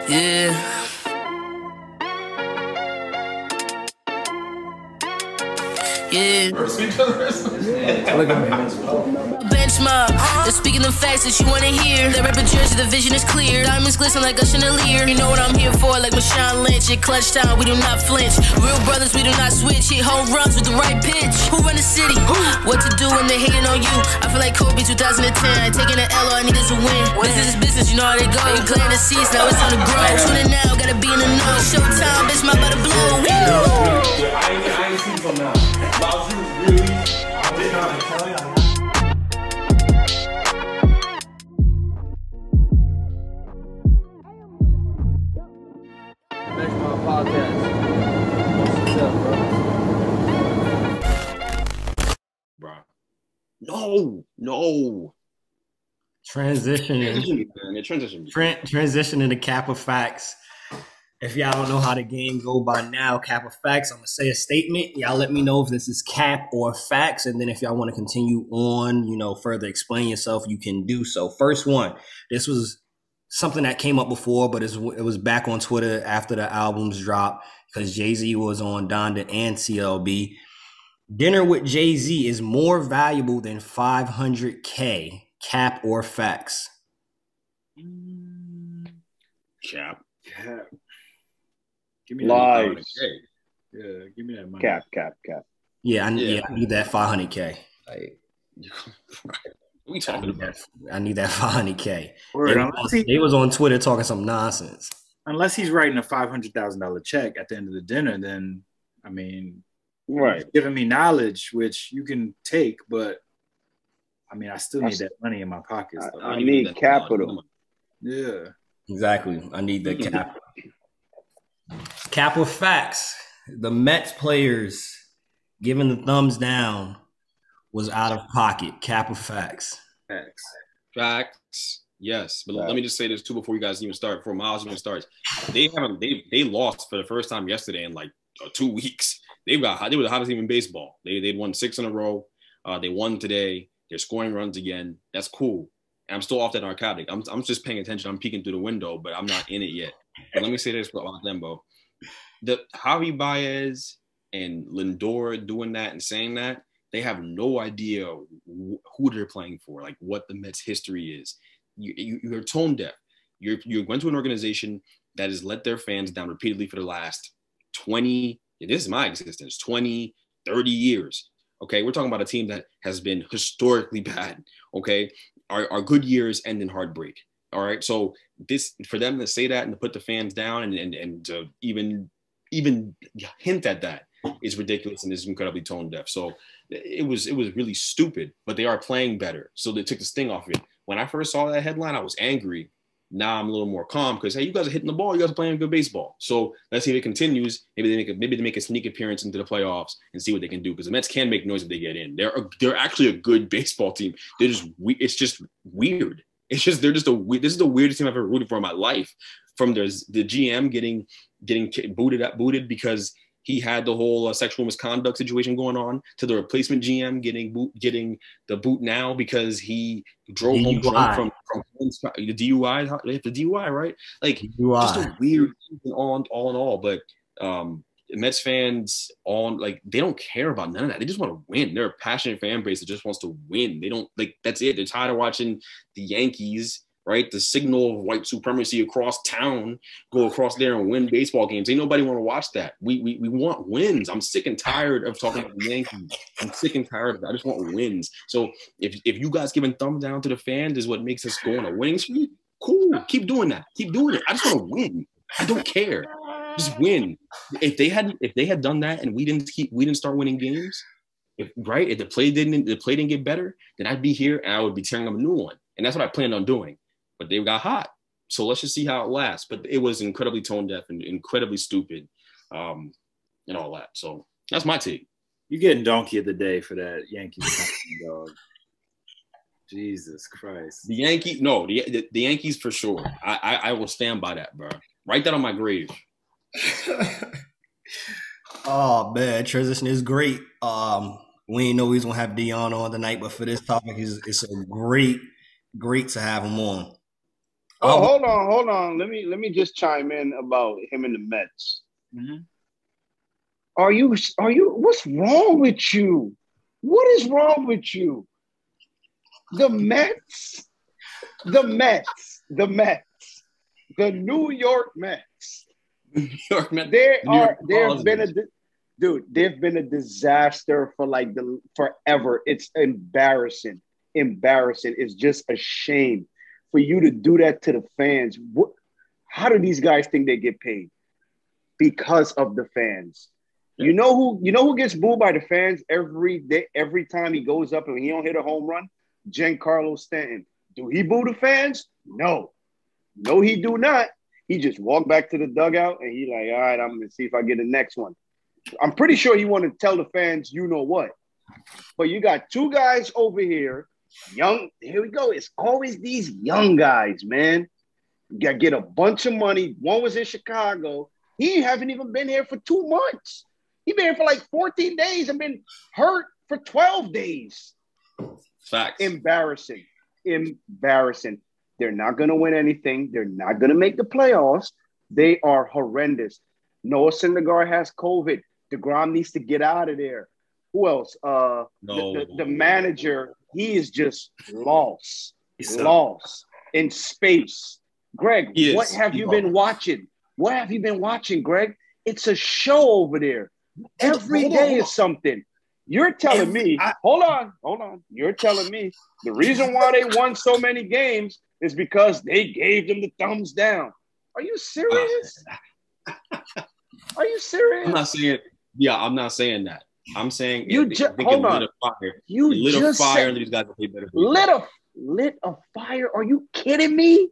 Yeah. Yeah. Look at me. Benchmark, they're speaking the facts that you wanna hear. The rapper jersey, the vision is clear. Diamonds glisten like a chandelier. You know what I'm here for, like Marshawn Lynch. At clutch time, we do not flinch. Real brothers, we do not switch. Hit home runs with the right pitch. Who run the city? What to do when they hating on you? I feel like Kobe 2010. Taking an L, all I need is a win. Business is business, you know how they go. You clearing the seats, now it's time to grow. Tuning now, gotta be in the know. Showtime, bitch, my about to blow. I ain't seen from now. Bowser was really, I did not tell you. Next my podcast. What's up, bro? Bro. No. Transitioning to Kappa Facts. If y'all don't know how the game go by now, Kappa Facts, I'm going to say a statement. Y'all let me know if this is cap or facts. And then if y'all want to continue on, further explain yourself, you can do so. First one, this was something that came up before, but it was back on Twitter after the albums dropped because Jay-Z was on Donda and CLB. Dinner with Jay-Z is more valuable than $500K. Cap or facts? Cap. Give me Lies. Yeah, give me that money. Cap. Yeah, I need that $500K. Like, What we talking about? I need that $500K. Word, They was on Twitter talking some nonsense. unless he's writing a $500,000 check at the end of the dinner, then I mean, Right. he's giving me knowledge, which you can take, but I mean, I still need that money in my pockets. Though. I need capital. Yeah. Exactly. I need the cap. Cap or facts? The Mets players giving the thumbs down was out of pocket. Cap or facts? Facts. Yes, but let me just say this too before you guys even start. Before Miles even starts, they lost for the first time yesterday in like 2 weeks. They were the hottest team in baseball. They'd won 6 in a row. They won today. They're scoring runs again. That's cool. And I'm still off that narcotic. I'm just paying attention. I'm peeking through the window, but I'm not in it yet. But let me say this about them, Bo. The Javi Baez and Lindor doing that and saying that, they have no idea who they're playing for, like what the Mets history is. You're tone deaf. You're going to an organization that has let their fans down repeatedly for the last 20, this is my existence, 20, 30 years. Okay, we're talking about a team that has been historically bad. Okay, our good years end in heartbreak. All right, so this for them to say that and to put the fans down and to even hint at that is ridiculous and is incredibly tone deaf. So it was really stupid. But they are playing better, so they took the sting off of it. When I first saw that headline, I was angry. Now I'm a little more calm because, hey, you guys are hitting the ball. You guys are playing good baseball. So let's see if it continues. Maybe they make a sneak appearance into the playoffs and see what they can do, because the Mets can make noise if they get in. They're actually a good baseball team. It's just weird. This is the weirdest team I've ever rooted for in my life. From the GM getting booted because he had the whole sexual misconduct situation going on, to the replacement GM getting the boot now because he drove home drunk from the DUI. The DUI, right? Like DUI. Just a weird thing all in all. But Mets fans they don't care about none of that. They just want to win. They're a passionate fan base that just wants to win. They don't that's it. They're tired of watching the Yankees, right? The signal of white supremacy across town go across there and win baseball games. Ain't nobody want to watch that. We want wins. I'm sick and tired of talking about the Yankees. I'm sick and tired of it. I just want wins. So if you guys giving thumbs down to the fans is what makes us go on a winning streak, cool. Keep doing that. Keep doing it. I just want to win. I don't care. Just win. If they had done that and we didn't start winning games, if the play didn't get better, then I'd be here and I would be tearing up a new one. And that's what I planned on doing. But they got hot. So let's just see how it lasts. But it was incredibly tone deaf and incredibly stupid, and all that. So that's my take. You're getting donkey of the day for that Yankees dog. Jesus Christ. The Yankees for sure. I will stand by that, bro. Write that on my grave. Oh man, transition is great. We didn't know we was gonna have Deon on tonight, but for this topic, it's a great to have him on. Oh, hold on. Let me just chime in about him and the Mets. Mm-hmm. Are you? What's wrong with you? What is wrong with you? The Mets, the New York Mets. New York Mets. They've been a disaster for forever. It's embarrassing. It's just a shame for you to do that to the fans. How do these guys think they get paid? Because of the fans. You know who gets booed by the fans every day, every time he goes up and he don't hit a home run? Giancarlo Stanton. Do he boo the fans? No, he do not. He just walked back to the dugout and he like, all right, I'm gonna see if I get the next one. I'm pretty sure he want to tell the fans, you know what. But you got two guys over here, young. Here we go. It's always these young guys, man. You got to get a bunch of money. One was in Chicago. He haven't even been here for 2 months. He been here for like 14 days and been hurt for 12 days. Facts. Embarrassing. They're not going to win anything. They're not going to make the playoffs. They are horrendous. Noah Syndergaard has COVID. DeGrom needs to get out of there. Who else? The manager, he is just lost in space. Greg, what have you been watching? What have you been watching, Greg? It's a show over there. Every day is something. You're telling me, hold on. You're telling me the reason why they won so many games is because they gave them the thumbs down. Are you serious? Are you serious? I'm not saying that. I'm saying hold on. Lit a fire. You lit just a fire said, and these guys will play better. Lit a fire? Are you kidding me?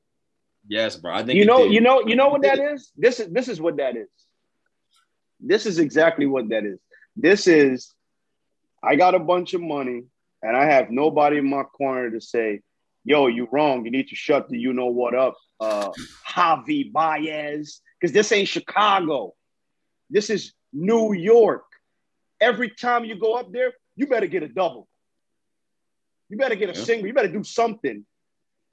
Yes, bro. I think you know what that is? This is what that is. This is exactly what that is. This is, I got a bunch of money and I have nobody in my corner to say, yo, you wrong. You need to shut the you know what up, Javi Baez, because this ain't Chicago. This is New York. Every time you go up there, you better get a double. You better get a single. You better do something.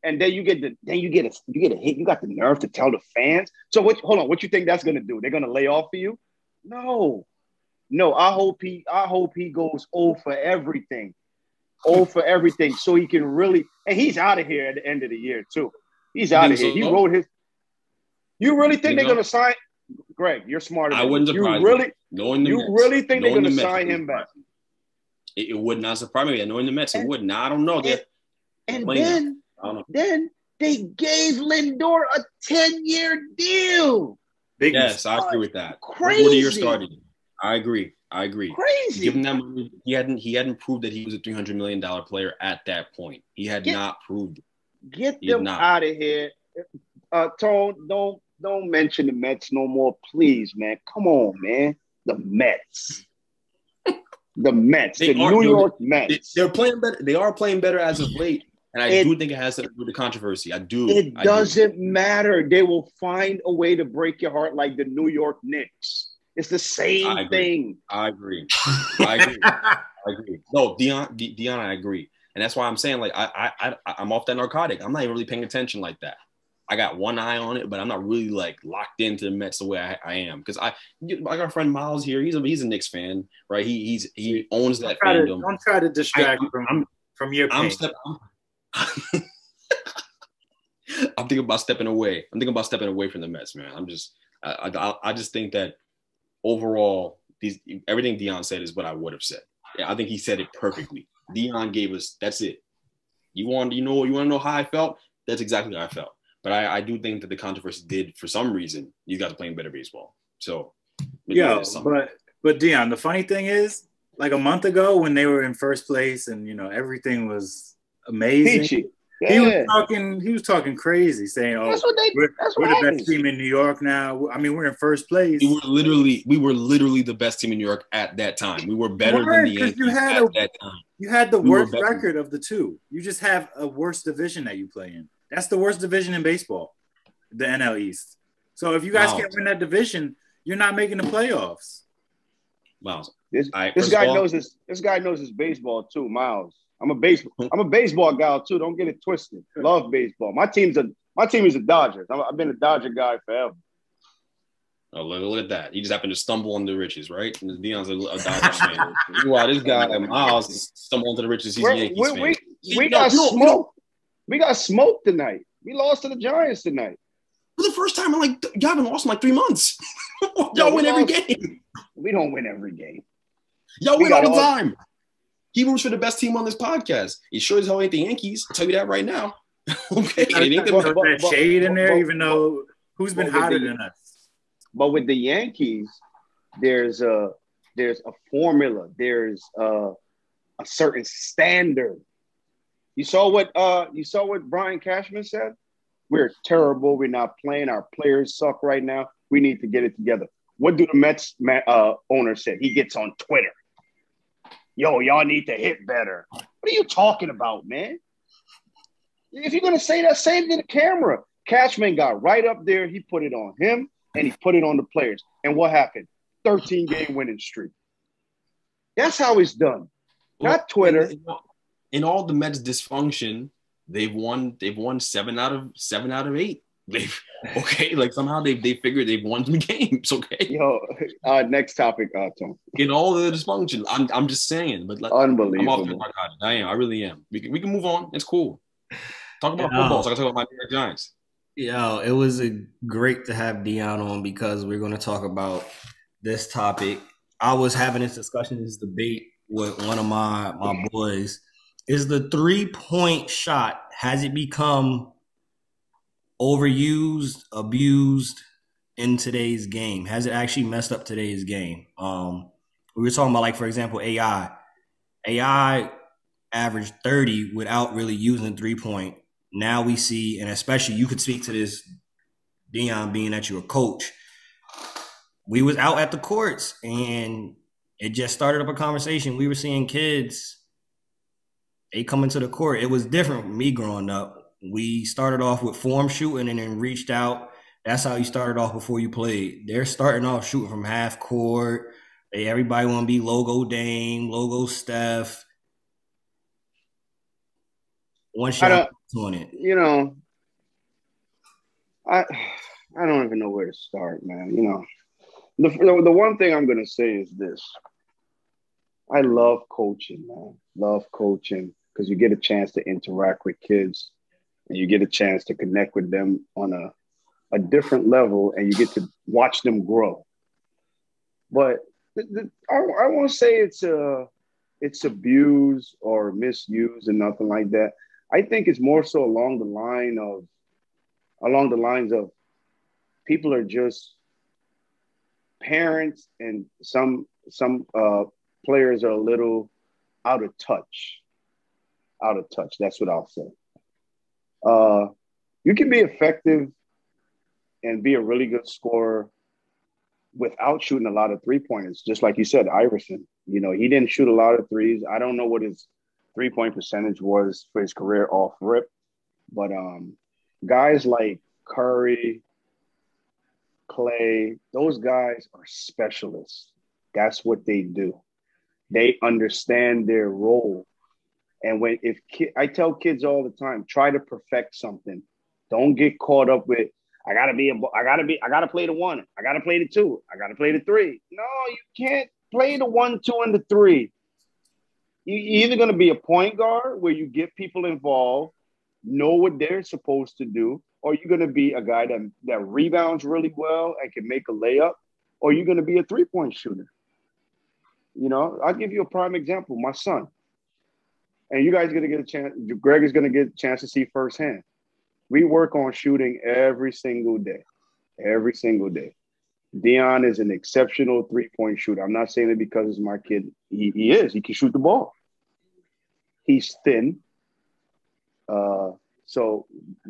And then you get a hit. You got the nerve to tell the fans. So what you think that's gonna do? They're gonna lay off for you? No. I hope he goes 0 for everything. 0 for everything. So he can really, and he's out of here at the end of the year, too. He's out of here. He wrote his. You really think they're gonna sign? Greg, you're smarter. I wouldn't surprise you. You Really think they're gonna sign him back? It would not surprise me. Knowing the Mets, it would not. I don't know. Then they gave Lindor a 10-year deal. Yes, I agree with that. Crazy. What are your starting? I agree. Crazy. Give him that money. He hadn't proved that he was a $300 million player at that point. He had not proved it. Get them out of here. Tone, don't mention the Mets no more, please, man. Come on, man. The Mets. The Mets. The New York Mets. They're playing better. They are playing better as of late. And I do think it has to do with the controversy. I do. It doesn't matter. They will find a way to break your heart like the New York Knicks. It's the same thing. I agree. No, Deon, I agree. And that's why I'm saying, like, I'm off that narcotic. I'm not even really paying attention like that. I got one eye on it, but I'm not really, like, locked into the Mets the way I am. Because I got a friend Miles here. He's a Knicks fan, right? He owns that fandom. Don't try to distract from your pain. I'm thinking about stepping away. I'm thinking about stepping away from the Mets, man. I just think that overall, everything Deon said is what I would have said. Yeah, I think he said it perfectly. Deon gave us, that's it. You want to know how I felt? That's exactly how I felt. But I do think that the controversy did, for some reason, you guys are playing better baseball. So yeah, but Deon, the funny thing is, like a month ago when they were in first place and everything was amazing. Peachy. Yeah. He was talking crazy, saying, "Oh, we're the best team in New York now." I mean, we're in first place. We were literally the best team in New York at that time. We were better than the Yankees at that time. You had the worst record of the two. You just have a worse division that you play in. That's the worst division in baseball, the NL East. So if you guys can't win that division, you're not making the playoffs. Miles, this guy knows his baseball too, Miles. I'm a baseball guy too. Don't get it twisted. Love baseball. My team's My team is the Dodgers. I've been a Dodger guy forever. Oh, look at that. He just happened to stumble on the riches, right? And Deon's a Dodgers fan. Meanwhile, this guy, Miles, stumbled onto the riches. He's a Yankees fan. We got smoked. We got smoked tonight. We lost to the Giants tonight. For the first time in y'all haven't lost in 3 months. Y'all win every game. We don't win every game. Y'all win all the time. He roots for the best team on this podcast. He sure as hell ain't the Yankees. I'll tell you that right now. Okay. It ain't that shade in there, even though who's been hotter than us. But with the Yankees, there's a formula. There's a certain standard. You saw what Brian Cashman said? We're terrible. We're not playing. Our players suck right now. We need to get it together. What do the Mets owner say? He gets on Twitter. Yo, y'all need to hit better. What are you talking about, man? If you're going to say that, say it to the camera. Cashman got right up there. He put it on him, and he put it on the players. And what happened? 13-game winning streak. That's how it's done. Not Twitter. In all the Mets' dysfunction, they've won 7 out of 8. Somehow they figured they've won the games. Okay. Yo, next topic, Tom. In all the dysfunction, I'm just saying, but unbelievable. I'm off the God. I really am. We can move on. It's cool. Talk about football. So I can talk about my New York Giants. Yo, it was great to have Deon on because we're going to talk about this topic. I was having this debate with one of my boys. Is the 3-point shot, has it become overused, abused in today's game? Has it actually messed up today's game? We were talking about, for example, AI. AI averaged 30 without really using 3-point. Now we see, and especially you could speak to this, Deon, being that you're a coach. We was out at the courts, and it just started up a conversation. We were seeing kids, they come into the court. It was different from me growing up. We started off with form shooting and then reached out. That's how you started off before you played. They're starting off shooting from half court. Everybody want to be logo Dame, logo Steph. One shot on it. You know, I don't even know where to start, man. You know, the one thing I'm going to say is this. I love coaching, man. Love coaching because you get a chance to interact with kids and you get a chance to connect with them on a different level and you get to watch them grow. But I won't say it's abused or misused and nothing like that. I think it's more so along the lines of people are just parents and some players are a little out of touch. That's what I'll say. You can be effective and be a really good scorer without shooting a lot of 3-pointers. Just like you said, Iverson, you know, he didn't shoot a lot of threes. I don't know what his 3-point percentage was for his career off rip, but guys like Curry, Clay, those guys are specialists. That's what they do. They understand their role. And I tell kids all the time, try to perfect something. Don't get caught up with, I gotta play the 1. I gotta play the 2. I gotta play the 3. No, you can't play the 1, 2, and the 3. You're either going to be a point guard where you get people involved, know what they're supposed to do, or you're going to be a guy that rebounds really well and can make a layup, or you're going to be a 3-point shooter. You know, I'll give you a prime example, my son. And you guys are going to get a chance, Greg is going to get a chance to see firsthand. We work on shooting every single day. Every single day. Deon is an exceptional 3-point shooter. I'm not saying it because it's my kid. He is. He can shoot the ball. He's thin. So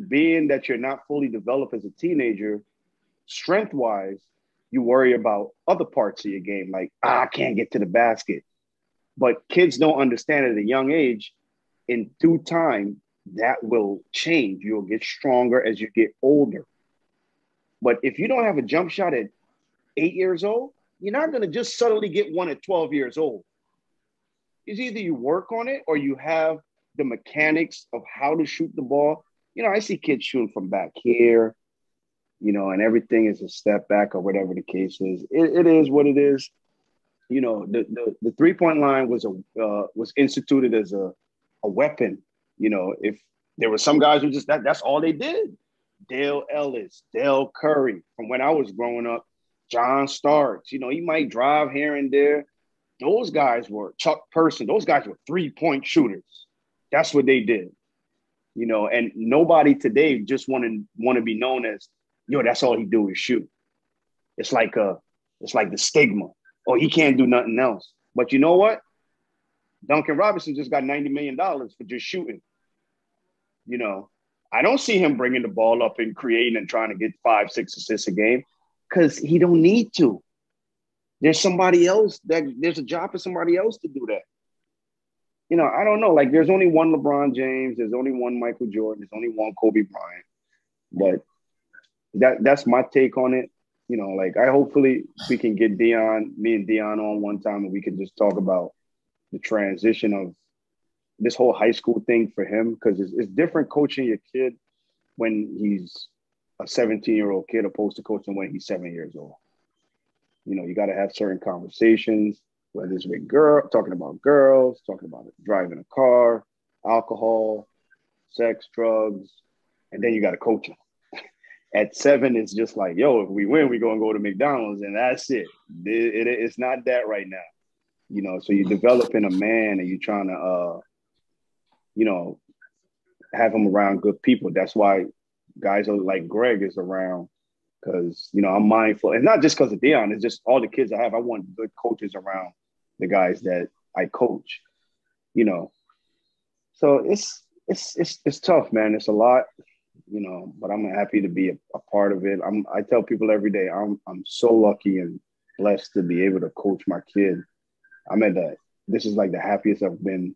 being that you're not fully developed as a teenager, strength-wise, you worry about other parts of your game, like, I can't get to the basket. But kids don't understand at a young age, in due time, that will change. You'll get stronger as you get older. But if you don't have a jump shot at 8 years old, you're not going to just suddenly get one at 12 years old. It's either you work on it or you have the mechanics of how to shoot the ball I see kids shooting from back here, and everything is a step back or whatever the case is. It is what it is. The 3-point line was instituted as a weapon. If there were some guys who just that's all they did. Dale Ellis, Dale Curry, from when I was growing up, John Starks, he might drive here and there. Those guys were Chuck Person. Those guys were 3-point shooters. That's what they did. And nobody today just want to be known as, that's all he do is shoot. It's like the stigma. Oh, he can't do nothing else. But you know what? Duncan Robinson just got $90 million for just shooting. I don't see him bringing the ball up and creating and trying to get 5, 6 assists a game because he don't need to. There's somebody else there's a job for somebody else to do that. I don't know. Like, there's only one LeBron James. There's only one Michael Jordan. There's only one Kobe Bryant. But that's my take on it. I hopefully we can get me and Deon on one time and we can just talk about the transition of this whole high school thing for him, because it's different coaching your kid when he's a 17-year-old kid opposed to coaching when he's 7 years old. You got to have certain conversations, whether it's with talking about girls, talking about driving a car, alcohol, sex, drugs, and then you got to coach them. At 7, it's just like, yo, if we win, we're going to go to McDonald's, and that's it. It's not that right now. So you're developing a man and you're trying to, have him around good people. That's why guys like Greg is around, because, I'm mindful. And not just because of Deon, it's just all the kids I have. I want good coaches around the guys that I coach, So it's tough, man. It's a lot. But I'm happy to be a part of it. I tell people every day, I'm so lucky and blessed to be able to coach my kid. This is like the happiest I've been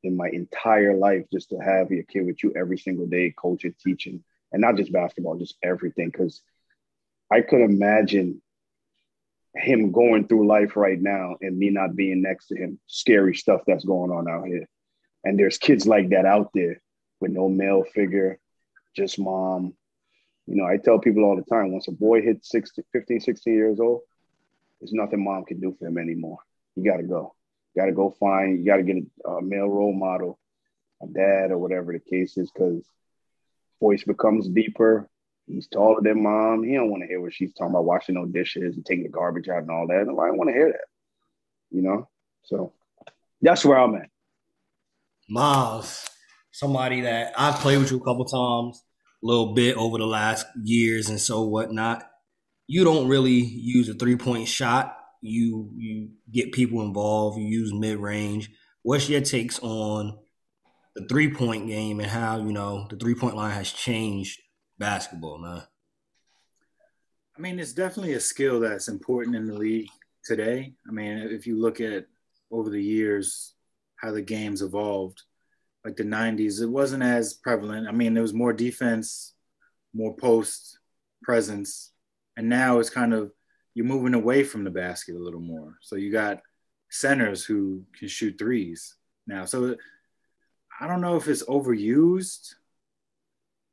in my entire life, just to have your kid with you every single day, coaching, teaching, and not just basketball, just everything. Because I could imagine him going through life right now and me not being next to him. Scary stuff that's going on out here. And there's kids like that out there with no male figure, just mom. I tell people all the time, once a boy hits 15, 16 years old, there's nothing mom can do for him anymore. You got to go. You got to go find, you got to get a male role model, a dad or whatever the case is, because voice becomes deeper. He's taller than mom. He don't want to hear what she's talking about, washing no dishes and taking the garbage out and all that. Nobody want to hear that, So that's where I'm at. Miles, somebody that I've played with you a couple times, a little bit over the last years and so whatnot. You don't really use a 3-point shot. You get people involved. You use mid-range. What's your takes on the 3-point game and how, the 3-point line has changed basketball, man? I mean, it's definitely a skill that's important in the league today. I mean, if you look at over the years how the game's evolved, like the 90s, it wasn't as prevalent. I mean, there was more defense, more post presence, and now it's kind of, you're moving away from the basket a little more. So you got centers who can shoot threes now. So I don't know if it's overused,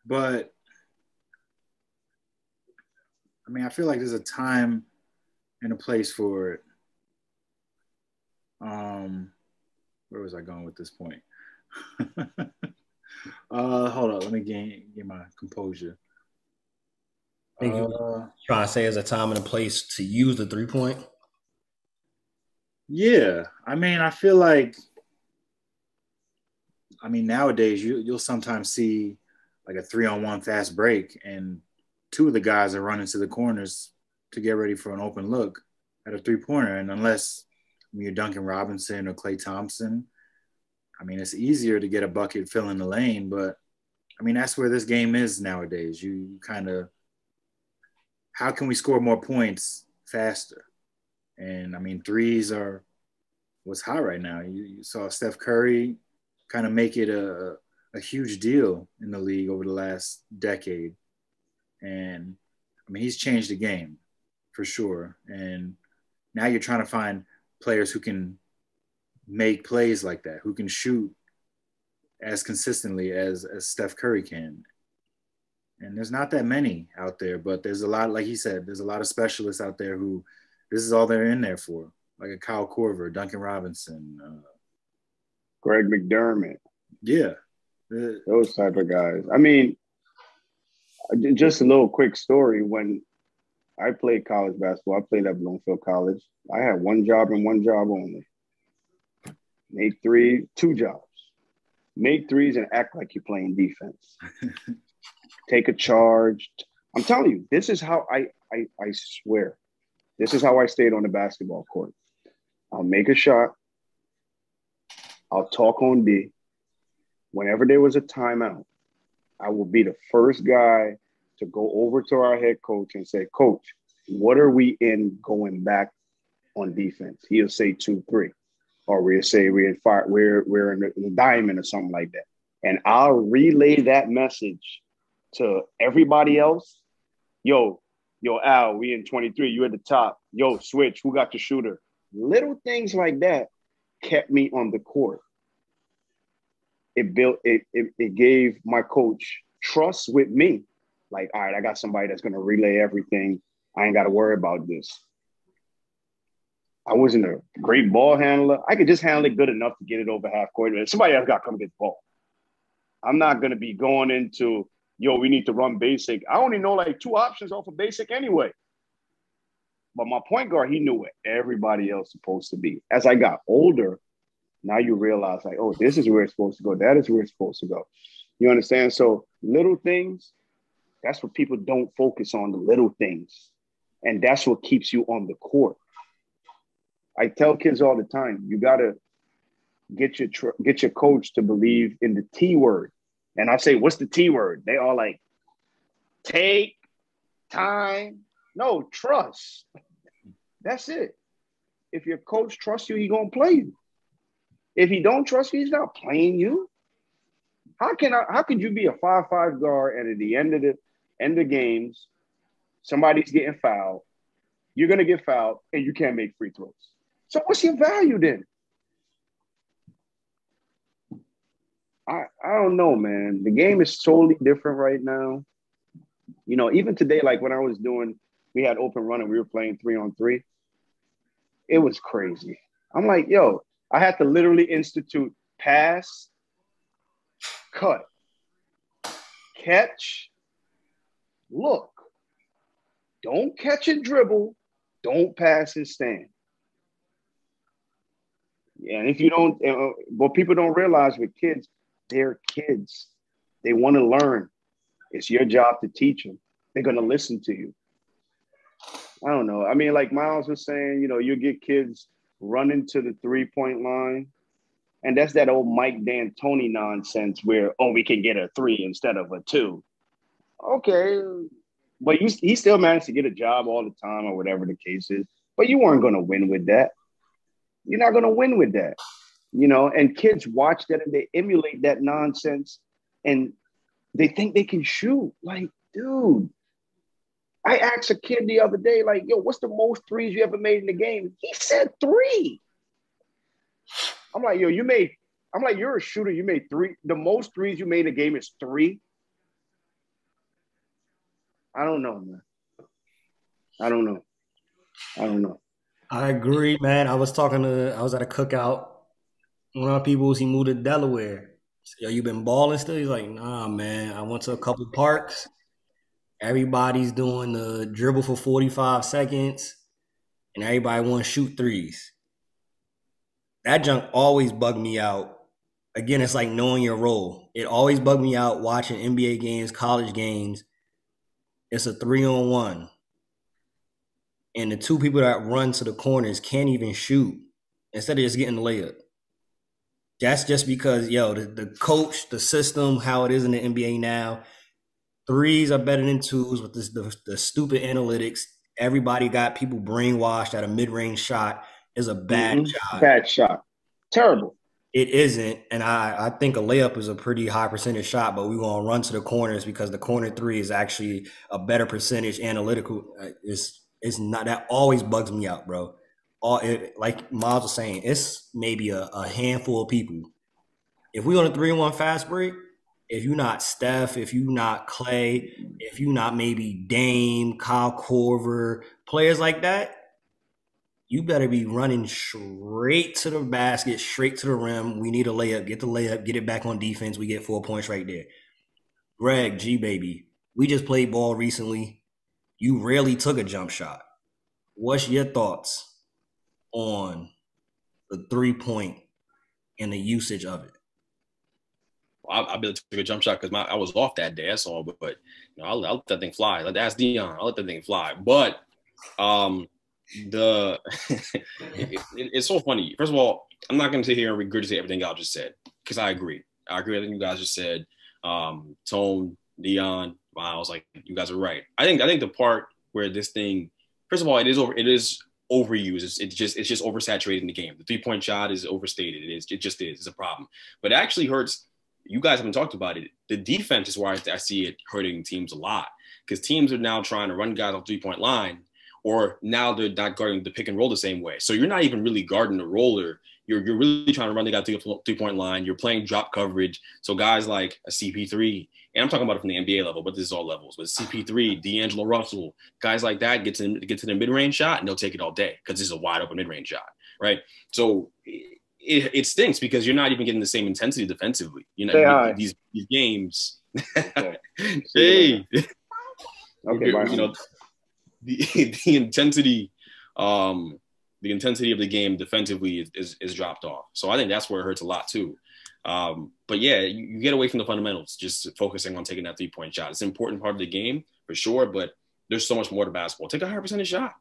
but I mean, I feel like there's a time and a place for it. Where was I going with this point? Hold on, let me get my composure. I think you trying to say there's a time and a place to use the 3-point? Yeah. I mean, I feel like, nowadays you'll sometimes see like a 3-on-1 fast break and 2 of the guys are running to the corners to get ready for an open look at a 3-pointer. And unless you're Duncan Robinson or Klay Thompson, it's easier to get a bucket filling the lane, but that's where this game is nowadays. You kind of, how can we score more points faster? And threes are what's hot right now. You saw Steph Curry kind of make it a huge deal in the league over the last decade. And he's changed the game for sure. And now you're trying to find players who can make plays like that, who can shoot as consistently as Steph Curry can. And there's not that many out there, but there's a lot, like he said, there's a lot of specialists out there who this is all they're in there for, like a Kyle Korver, Duncan Robinson, Greg McDermott. Yeah. Those type of guys. I mean, just a little quick story. When I played college basketball, I played at Bloomfield College. I had one job and one job only. Make two jobs. Make threes and act like you're playing defense. Take a charge. I'm telling you, this is how I swear. This is how I stayed on the basketball court. I'll make a shot. I'll talk on D. Whenever there was a timeout, I will be the first guy to go over to our head coach and say, Coach, what are we in going back on defense? He'll say 2-3. Or we'll say we're in the diamond or something like that. And I'll relay that message to everybody else. Yo, Al, we in 23. You at the top. Yo, switch. Who got the shooter? Little things like that kept me on the court. It gave my coach trust with me. Like, all right, I got somebody that's going to relay everything. I ain't got to worry about this. I wasn't a great ball handler. I could just handle it good enough to get it over half court. Somebody else got to come get the ball. I'm not going to be going into, we need to run basic. I only know like 2 options off of basic anyway. But my point guard, he knew what everybody else is supposed to be. As I got older, now you realize like, oh, this is where it's supposed to go. That is where it's supposed to go. You understand? So little things, that's what people don't focus on, the little things. And that's what keeps you on the court. I tell kids all the time, you got to get your coach to believe in the T word. And I say, what's the T word? They all like, take, time. No, trust. That's it. If your coach trusts you, he's going to play you. If he don't trust you, he's not playing you. How could you be a 5'5" guard and at the end of the games, somebody's getting fouled, you're going to get fouled, and you can't make free throws? So what's your value then? I don't know, man. The game is totally different right now. Even today, like when we had open run and we were playing 3-on-3, it was crazy. I'm like, I had to literally institute pass, cut, catch, look. Don't catch and dribble. Don't pass and stand. And if you don't, what people don't realize with kids, they're kids. They want to learn. It's your job to teach them. They're going to listen to you. I don't know. I mean, like Miles was saying, you get kids running to the 3-point line. And that's that old Mike D'Antoni nonsense where, we can get a 3 instead of a 2. Okay. But he still managed to get a job all the time or whatever the case is. But you weren't going to win with that. You're not going to win with that. And kids watch that and they emulate that nonsense and they think they can shoot. Like, dude, I asked a kid the other day, like, what's the most threes you ever made in the game? He said 3. I'm like, you're a shooter. You made 3. The most threes you made in a game is 3. I don't know, man. I don't know. I agree, man. I was at a cookout. One of our people, he moved to Delaware. So, you been balling still? He's like, nah, man. I went to a couple parks. Everybody's doing the dribble for 45 seconds, and everybody wants to shoot threes. That junk always bugged me out. Again, it's like knowing your role. It always bugged me out watching NBA games, college games. It's a 3-on-1. And the 2 people that run to the corners can't even shoot instead of just getting the layup. That's just because, the coach, the system, how it is in the NBA now, 3s are better than 2s with the stupid analytics. Everybody got people brainwashed that a mid-range shot is a bad shot. Bad shot. Terrible. It isn't. And I think a layup is a pretty high percentage shot, but we want to run to the corners because the corner 3 is actually a better percentage analytical. It's not. That always bugs me out, bro. Like Miles was saying, it's maybe a handful of people if we on a 3-1 fast break, if you not Steph, if you not Clay, if you not maybe Dame, Kyle Korver, players like that, you better be running straight to the basket, straight to the rim. We need a layup. Get the layup. Get it back on defense. We get 4 points right there. Greg, G-Baby, we just played ball recently. You rarely took a jump shot. What's your thoughts on the 3-point and the usage of it? I barely took a jump shot because I was off that day. That's all. But you know, I'll let that thing fly. Ask Deon. I'll let that thing fly. But it's so funny. First of all, I'm not going to sit here and regurgitate everything y'all just said because I agree. I agree with everything you guys just said. Tone, Deon, Miles, like you guys are right. I think the part where this thing, first of all, it is overused. It's just oversaturated in the game. The 3-point shot is overstated. It just is. It's a problem. But it actually hurts. You guys haven't talked about it. The defense is where I see it hurting teams a lot because teams are now trying to run guys off 3-point line, or now they're not guarding the pick and roll the same way. So you're not even really guarding the roller. You're really trying to run the guy to the 3-point line. You're playing drop coverage. So guys like a CP3, and I'm talking about it from the NBA level, but this is all levels. But CP3, D'Angelo Russell, guys like that get to the mid-range shot, and they'll take it all day because this is a wide open mid-range shot, right? So it stinks because you're not even getting the same intensity defensively. You know, these games. Okay. Hey, Okay, bye. You know, the intensity. The intensity of the game defensively is dropped off. So I think that's where it hurts a lot too. But yeah, you get away from the fundamentals, just focusing on taking that 3-point shot. It's an important part of the game for sure, but there's so much more to basketball. Take a higher percentage shot.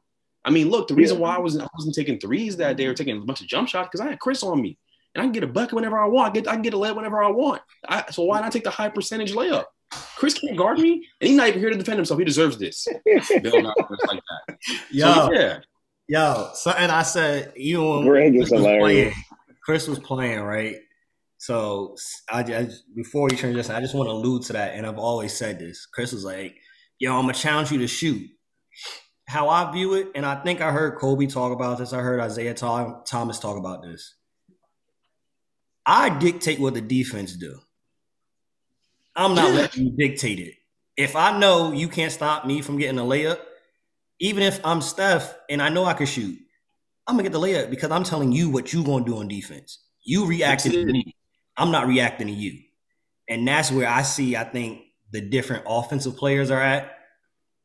I mean, look, the reason why I wasn't taking threes that day or taking a bunch of jump shots because I had Chris on me, and I can get a bucket whenever I want. I can get a layup whenever I want. So why not take the high percentage layup? Chris can't guard me, and he's not even here to defend himself. He deserves this. Bill, not like that. Yo, so, yeah. Yo, something I said, even when Greg is hilarious. Chris was playing, right? So I before you transition, I just want to allude to that, and I've always said this. Chris was like, yo, I'm going to challenge you to shoot. How I view it, and I think I heard Kobe talk about this. I heard Isaiah Thomas talk about this. I dictate what the defense do. I'm not letting you dictate it. If I know you can't stop me from getting a layup, even if I'm Steph and I know I can shoot, I'm going to get the layup because I'm telling you what you're going to do on defense. You reacted to me. I'm not reacting to you. And that's where I think, the different offensive players are at.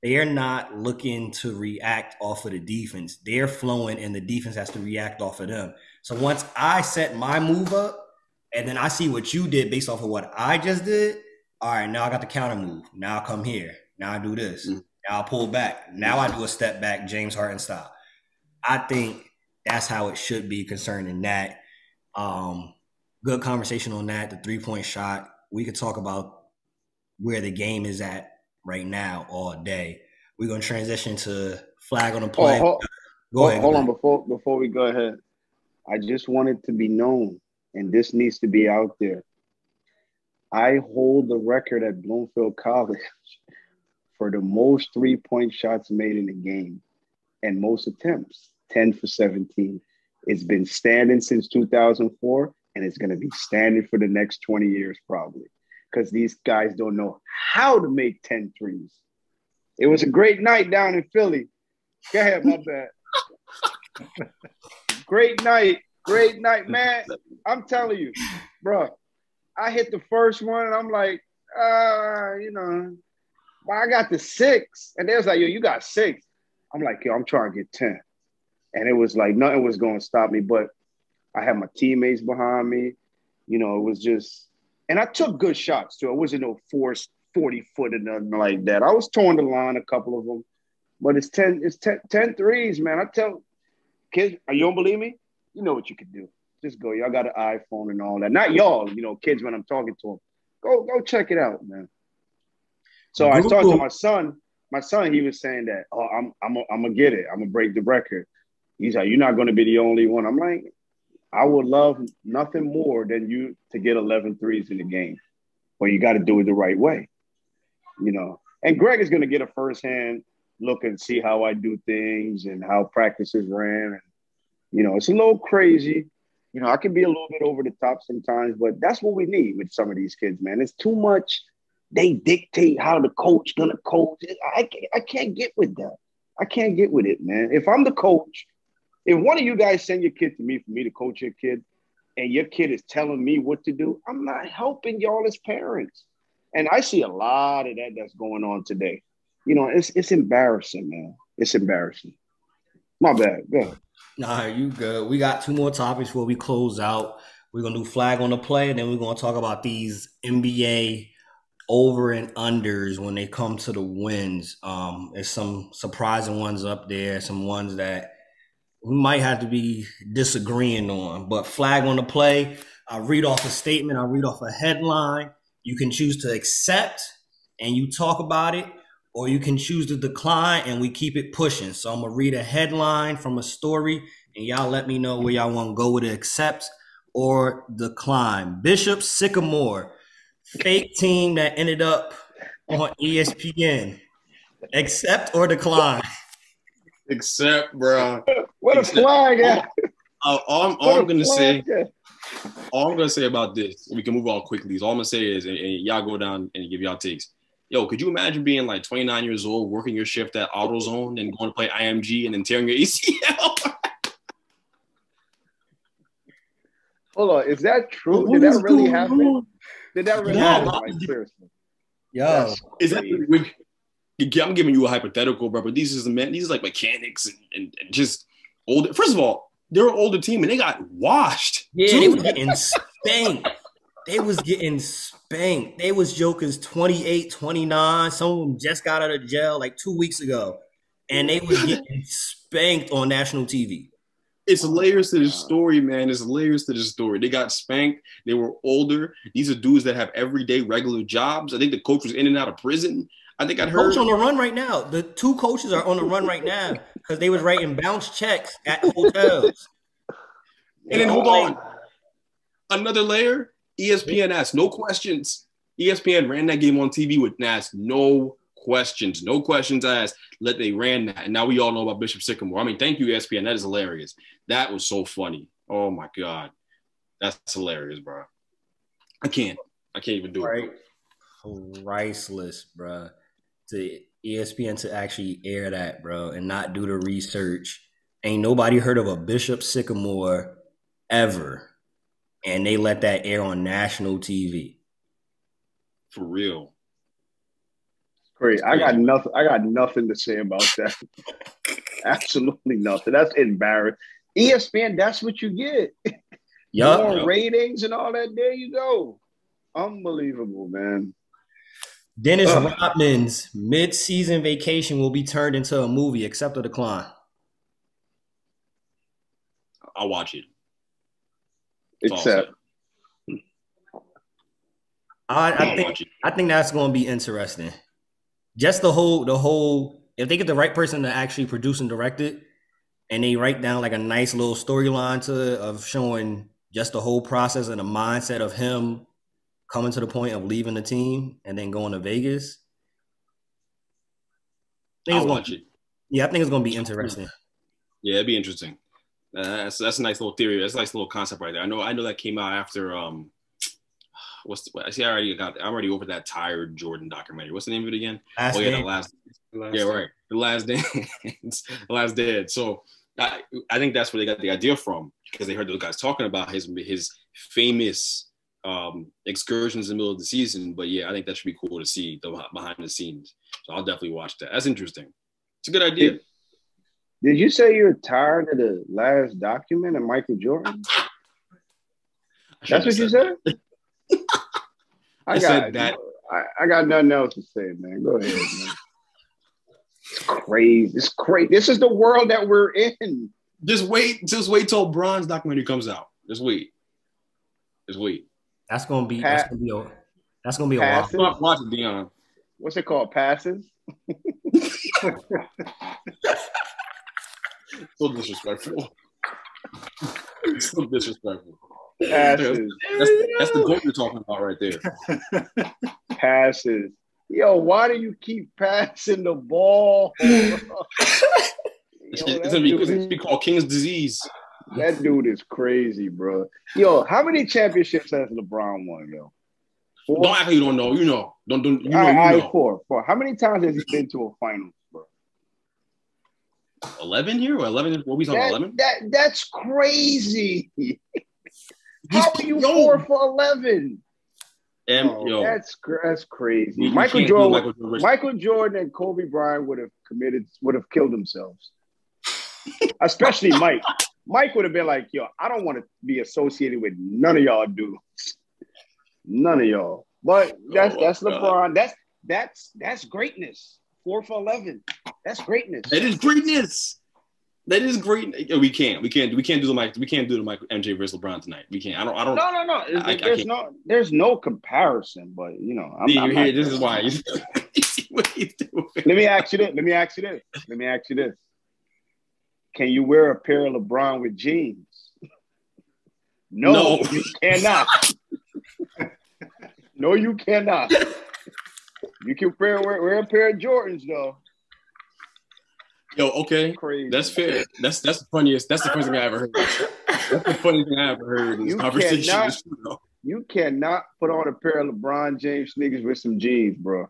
They are not looking to react off of the defense. They're flowing, and the defense has to react off of them. So once I set my move up, and then I see what you did based off of what I just did, all right, now I got the counter move. Now I come here. Now I do this. Now I pull back. Now I do a step back, James Harden style. I think that's how it should be concerning that. Good conversation on that, the 3-point shot. We could talk about where the game is at right now all day. We're going to transition to flag on the play. Go ahead. Hold on, before we go ahead. I just want it to be known, and this needs to be out there. I hold the record at Bloomfield College for the most 3-point shots made in a game and most attempts, 10 for 17. It's been standing since 2004, and it's going to be standing for the next 20 years probably, because these guys don't know how to make 10 threes. It was a great night down in Philly. Go ahead, my bad. Great night, man. I'm telling you, bro. I hit the first one, and I'm like, well, I got the 6. And they was like, yo, you got 6. I'm like, yo, I'm trying to get 10. And it was like nothing was going to stop me, but I had my teammates behind me. It was just – and I took good shots, too. I wasn't no forced 40-foot or nothing like that. I was towing the line, a couple of them. But it's 10 threes, man. I tell kids, you don't believe me? You know what you can do. Just go. Y'all got an iPhone and all that. Not y'all, kids when I'm talking to them. Go check it out, man. So I talked to my son. My son, he was saying that, I'm gonna get it. I'm gonna break the record. He's like, you're not gonna be the only one. I'm like, I would love nothing more than you to get 11 threes in the game. But you got to do it the right way, And Greg is gonna get a firsthand look and see how I do things and how practices ran. And, it's a little crazy. You know, I can be a little bit over the top sometimes, but that's what we need with some of these kids, man. It's too much. They dictate how the coach gonna coach. I can't get with that. I can't get with it, man. If I'm the coach, if one of you guys send your kid to me for me to coach your kid, and your kid is telling me what to do, I'm not helping y'all as parents. And I see a lot of that that's going on today. You know, it's embarrassing, man. It's embarrassing. My bad. Go ahead. Nah, you good. We got 2 more topics before we close out. We're going to do flag on the play, and then we're going to talk about these NBA over and unders when they come to the wins. There's some surprising ones up there, some ones that we might have to be disagreeing on. But flag on the play, I read off a statement, I read off a headline. You can choose to accept and you talk about it, or you can choose to decline and we keep it pushing. So I'm going to read a headline from a story, and y'all let me know where y'all want to go with it, accept or decline. Bishop Sycamore, fake team that ended up on ESPN. Accept or decline? Accept, bro. What a flag at? All I'm gonna say about this, we can move on quickly. All I'm gonna say is, and y'all go down and give y'all takes. Yo, could you imagine being like 29 years old, working your shift at AutoZone and going to play IMG and then tearing your ACL? Hold on, is that true? Did that really happen? Did that really happen? Like, seriously. Yo, is that? I'm giving you a hypothetical, bro. But these are like mechanics and just older. First of all, they're an older team and they got washed. Yeah, they was getting spanked. They was jokers 28, 29. Some of them just got out of jail like 2 weeks ago. And they was getting spanked on national TV. It's layers to the story, man. It's layers to the story. They got spanked. They were older. These are dudes that have everyday regular jobs. I think the coach was in and out of prison. I think I heard. Coach on the run right now. The 2 coaches are on the run right now because they was writing bounce checks at hotels. And then hold on. Another layer, ESPN asked no questions. ESPN ran that game on TV with asked no questions. No questions asked. They ran that. And now we all know about Bishop Sycamore. I mean, thank you, ESPN. That is hilarious. That was so funny. Oh my God. That's hilarious, bro. I can't even do it. Priceless, bro. To ESPN to actually air that, bro, and not do the research. Ain't nobody heard of a Bishop Sycamore ever. And they let that air on national TV. For real. Great. I got nothing to say about that. Absolutely nothing. That's embarrassing. ESPN, that's what you get. More ratings and all that. There you go. Unbelievable, man. Dennis Rodman's mid-season vacation will be turned into a movie, accept or decline? I'll watch it. Except. I think that's going to be interesting. Just the whole, if they get the right person to actually produce and direct it, and they write down like a nice little storyline to it of showing just the whole process and the mindset of him coming to the point of leaving the team and then going to Vegas. I'll watch it. Yeah, I think it's going to be interesting. Yeah, it'd be interesting. That's a nice little theory. That's a nice little concept right there. I know that came out after I'm already over that Tired Jordan documentary. What's the name of it again? The Last Dance. The Last Dance. So I think that's where they got the idea from, because they heard those guys talking about his famous excursions in the middle of the season. But yeah, I think that should be cool to see the behind the scenes. So I'll definitely watch that. That's interesting. It's a good idea. Did you say you're tired of the last document of Michael Jordan? That's what you said? I got nothing else to say, man. Go ahead, man. It's crazy. It's crazy. This is the world that we're in. Just wait till Bron's documentary comes out. Just wait. That's gonna be a while. Watch it, Deon. What's it called? Passes? So disrespectful. So disrespectful. Passes. That's the goal you're talking about right there. Passes. Yo, why do you keep passing the ball? It's gonna be called King's disease. That dude is crazy, bro. Yo, how many championships has LeBron won, yo? 4? Don't act like you don't know. You know. Don't you know? All right, You know. 4. How many times has he been to a finals, bro? 11 here or 11? What we talking about? 11? That's crazy. How are you 4 for 11? That's crazy. Michael Jordan and Kobe Bryant would have killed themselves. Especially Mike. Mike would have been like, yo, I don't want to be associated with none of y'all dudes. None of y'all. But that's LeBron. That's greatness. 4 for 11. That's greatness. That is greatness. That is great. We can't do the Mike MJ versus LeBron tonight. We can't. I don't. No. There's no comparison. But you know, this is why. You see what he's doing. Let me ask you this. Can you wear a pair of LeBron with jeans? No. You cannot. No, you cannot. You can wear a pair of Jordans though. Yo, okay, crazy. That's fair. That's the funniest. That's the funniest thing I ever heard. That's the funniest thing I ever heard in this conversation. You cannot put on a pair of LeBron James sneakers with some jeans, bro,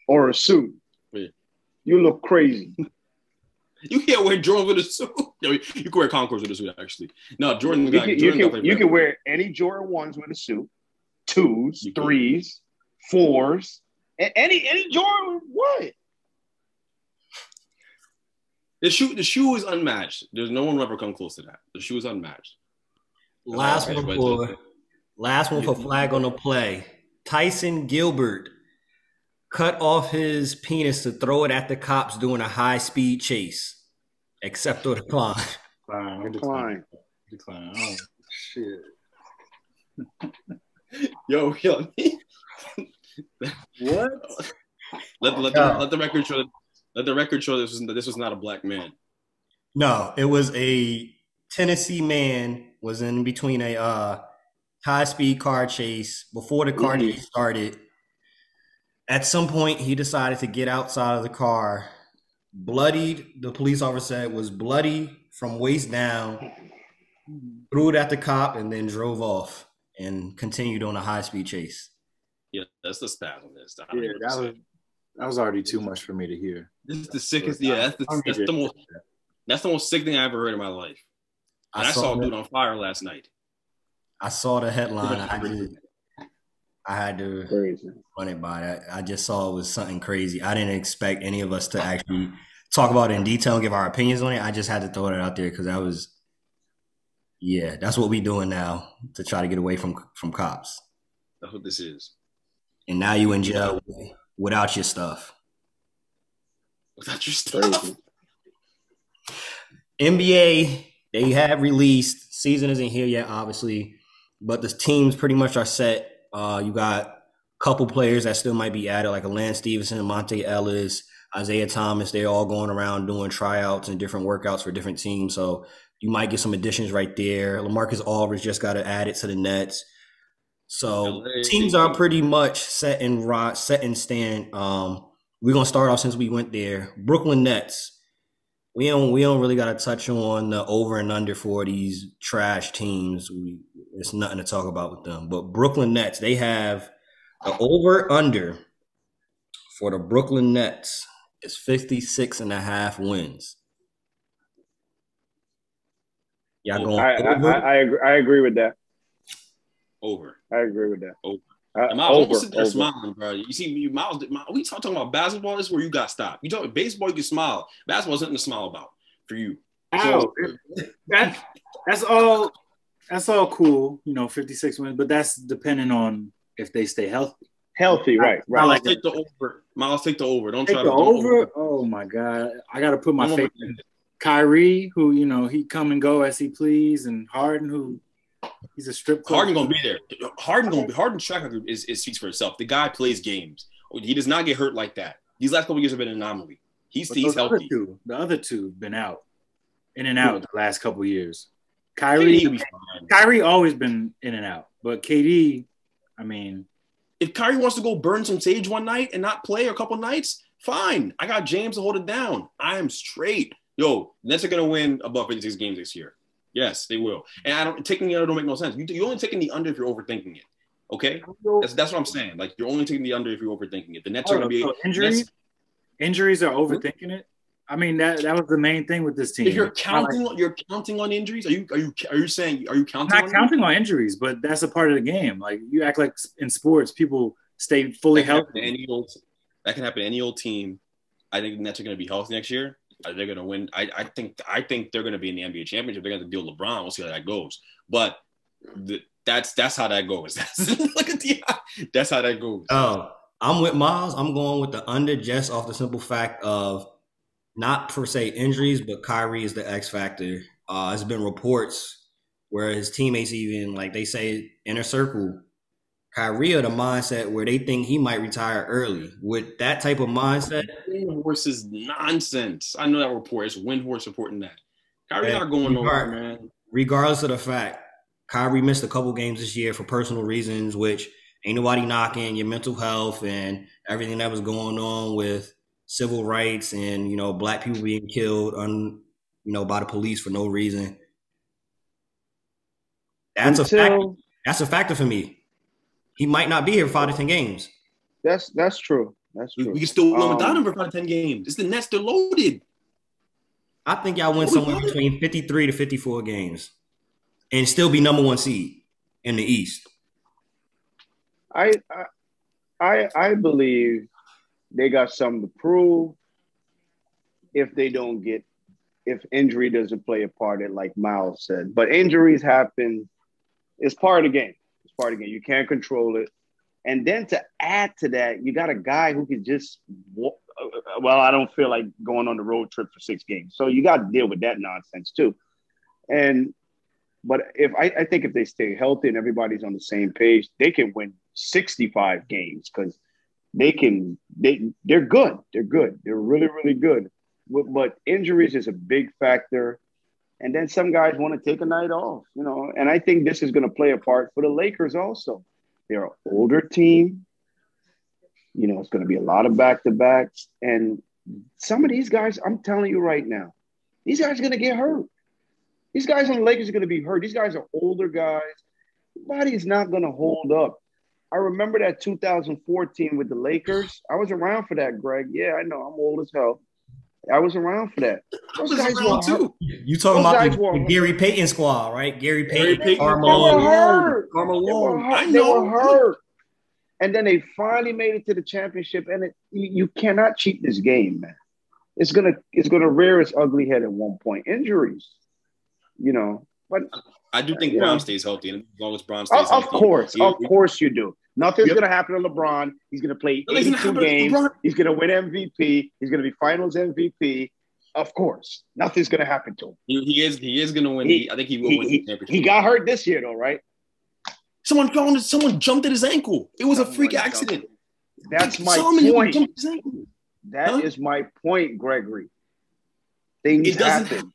or a suit. Yeah. You look crazy. You can't wear Jordan with a suit. Yo, you can wear Concords with a suit, actually. No, Jordan. You can wear any Jordan 1s with a suit, 2s, 3s, 4s, and any Jordan. What? The shoe is unmatched. There's no one will ever come close to that. The shoe is unmatched. Last one for flag on the play. Tyson Gilbert cut off his penis to throw it at the cops doing a high-speed chase. Accept or decline? Decline. Oh, shit. Yo. What? Let the record show. Let the record show this was not a black man. No, it was a Tennessee man was in between a high-speed car chase. Before the car chase started, at some point he decided to get outside of the car, bloodied. The police officer said was bloody from waist down, threw it at the cop, and then drove off and continued on a high-speed chase. Yeah, that's the stat on this. That was already too much for me to hear. This is the sickest. Yeah, that's the most sick thing I ever heard in my life. And I saw a dude on fire last night. I saw the headline. I had to run it by that. I just saw it was something crazy. I didn't expect any of us to actually talk about it in detail and give our opinions on it. I just had to throw it out there because that's what we doing now to try to get away from cops. That's what this is. And now you in jail without your stuff. Without your stuff. NBA, they have released. Season isn't here yet, obviously, but the teams pretty much are set. You got a couple players that still might be added, like a Lance Stevenson, Monte Ellis, Isaiah Thomas. They're all going around doing tryouts and different workouts for different teams. So you might get some additions right there. LaMarcus Aldridge just got added to the Nets. So teams are pretty much set in stand. We're gonna start off since we went there. Brooklyn Nets. We don't really got to touch on the over and under for these trash teams. It's nothing to talk about with them. But Brooklyn Nets, they have the over under for the Brooklyn Nets is 56.5 wins. Y'all going over? I agree with that. Over. I agree with that. Over. Miles, don't sit there smiling, bro. You see, Miles, we talking about basketball. This is where you got stopped. You talking baseball, you can smile. Basketball is nothing to smile about for you. So, that's all cool. 56 wins, but that's depending on if they stay healthy. Right. Miles, take the over. Miles, take the over. Don't take try the to over. Oh my God, I got to put my faith in Kyrie, who he come and go as he please, and Harden, who. He's a strip club. Harden gonna be there. Harden's track record is speaks for itself. The guy plays games. He does not get hurt like that. These last couple of years have been an anomaly. He's healthy. The other two have been out, in and out the last couple of years. Kyrie always been in and out, but KD, if Kyrie wants to go burn some sage one night and not play a couple nights, fine. I got James to hold it down. I am straight. Yo, Nets are gonna win above 56 games this year. Yes, they will. And taking the under don't make no sense. You're only taking the under if you're overthinking it. Okay, that's what I'm saying. Like you're only taking the under if you're overthinking it. The Nets are going to be injuries. Injuries are overthinking it. I mean that was the main thing with this team. If you're counting on injuries, are you saying are you counting? I'm not counting on injuries, but that's a part of the game. Like you act like in sports, people stay fully healthy. That can happen to any old team. I think the Nets are going to be healthy next year. They're going to win. I think they're going to be in the NBA championship. They're going to deal with LeBron. We'll see how that goes. But that's how that goes. That's how that goes. Oh, I'm with Miles. I'm going with the under just off the simple fact of not per se injuries, but Kyrie is the X factor. There's been reports where his teammates even, like they say, inner circle, Kyrie are the mindset where they think he might retire early. With that type of mindset, Windhorse is nonsense. I know that report. It's Windhorse reporting that. Kyrie not going nowhere, man. Regardless of the fact, Kyrie missed a couple games this year for personal reasons, which ain't nobody knocking your mental health and everything that was going on with civil rights and, you know, black people being killed by the police for no reason. That's a factor. That's a factor for me. He might not be here for 5 to 10 games. That's true. That's true. We can still win without him for 5 to 10 games. It's the Nets. They're loaded. I think y'all win somewhere between 53 to 54 games and still be number 1 seed in the East. I believe they got something to prove if injury doesn't play a part in, like Miles said. But injuries happen. It's part of the game. Part of the game. You can't control it. And then to add to that, you got a guy who can just I don't feel like going on the road trip for 6 games. So you got to deal with that nonsense too. But I think if they stay healthy and everybody's on the same page, they can win 65 games because they're good. They're good. They're really, really good. But injuries is a big factor. And then some guys want to take a night off, you know. And I think this is going to play a part for the Lakers also. They're an older team. You know, it's going to be a lot of back-to-backs. And some of these guys, I'm telling you right now, these guys are going to get hurt. These guys on the Lakers are going to be hurt. These guys are older guys. Body is not going to hold up. I remember that 2014 with the Lakers. I was around for that, Greg. Yeah, I know. I'm old as hell. I was around for that. Those guys were too. You talking about the Gary Payton squad, right? Gary Payton, Carmelo. They were hurt. And then they finally made it to the championship. And you cannot cheat this game, man. It's gonna rear its ugly head at one point. Injuries, you know. But I do think Bron stays healthy, and as long as Bron stays healthy, of course you do. Nothing's going to happen to LeBron. He's going to play 82 games. He's going to win MVP. He's going to be Finals MVP. Of course, nothing's going to happen to him. He is going to win. I think he will win the championship. He got hurt this year, though, right? Someone jumped at his ankle. It was a freak accident. That's my point. That is my point, Gregory. Things happen.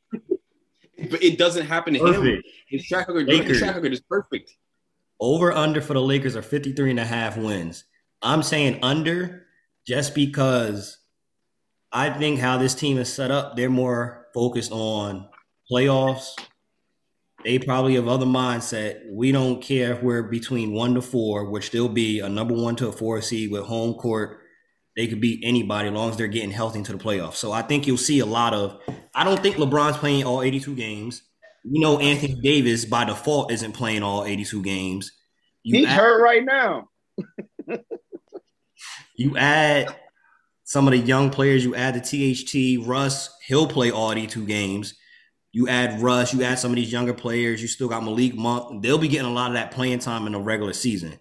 But it doesn't happen to him. His track record is perfect. Over under for the Lakers are 53.5 wins. I'm saying under just because I think how this team is set up, they're more focused on playoffs. They probably have other mindset. We don't care if we're between 1 to 4, which they'll be a number 1 to a 4 seed with home court. They could beat anybody as long as they're getting healthy into the playoffs. So I think you'll see a lot of – I don't think LeBron's playing all 82 games. You know Anthony Davis, by default, isn't playing all 82 games. He's hurt right now. You add some of the young players. You add the THT. Russ, he'll play all 82 games. You add Russ. You add some of these younger players. You still got Malik Monk. They'll be getting a lot of that playing time in the regular season.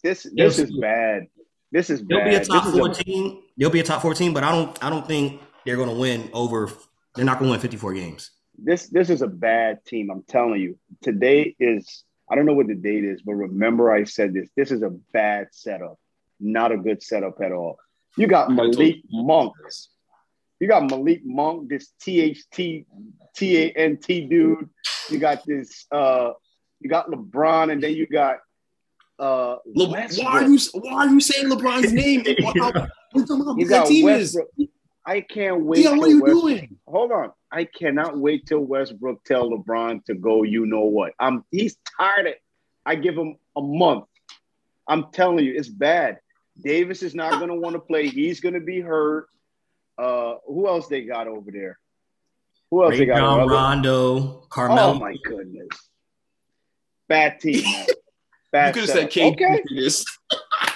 This is bad. This is bad. They'll be a top 14. They'll be a top 14, but I don't think they're going to win over – they're not going to win 54 games. This is a bad team. I'm telling you. Today is – I don't know what the date is, but remember I said this. This is a bad setup. Not a good setup at all. You got Malik Monk. You got Malik Monk, this THT, TANT dude. You got this, you got LeBron, and then you got why are you saying LeBron's name? You got Westbrook. I can't wait. What are you doing? Hold on. I cannot wait till Westbrook tell LeBron to go. You know what? He's tired. I give him a month. I'm telling you, it's bad. Davis is not going to want to play. He's going to be hurt. Who else they got over there? Who else they got? John Rondo, Carmelo. Oh my goodness, bad team. Man. You could have said KD.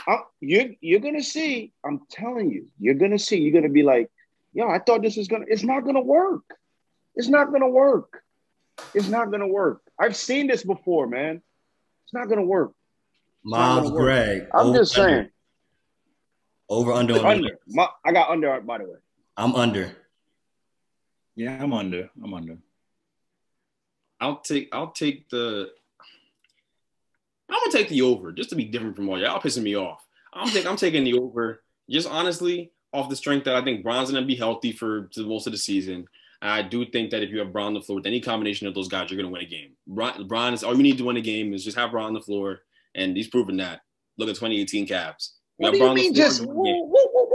Okay, you're gonna see. I'm telling you, you're gonna see. You're gonna be like, yo, I thought this was gonna. It's not gonna work. It's not gonna work. It's not gonna work. I've seen this before, man. It's not gonna work. Miles Greg. I'm just saying. Over under. I got under, by the way. I'm under. Yeah, I'm under. I'll take the. I'm gonna take the over just to be different from all y'all pissing me off. I'm taking the over just honestly off the strength that I think Bron's gonna be healthy for most of the season. And I do think that if you have Bron on the floor with any combination of those guys, you're gonna win a game. Bron is all you need to win a game is just have Bron on the floor, and he's proven that. Look at 2018 Cavs. What do you mean? Just what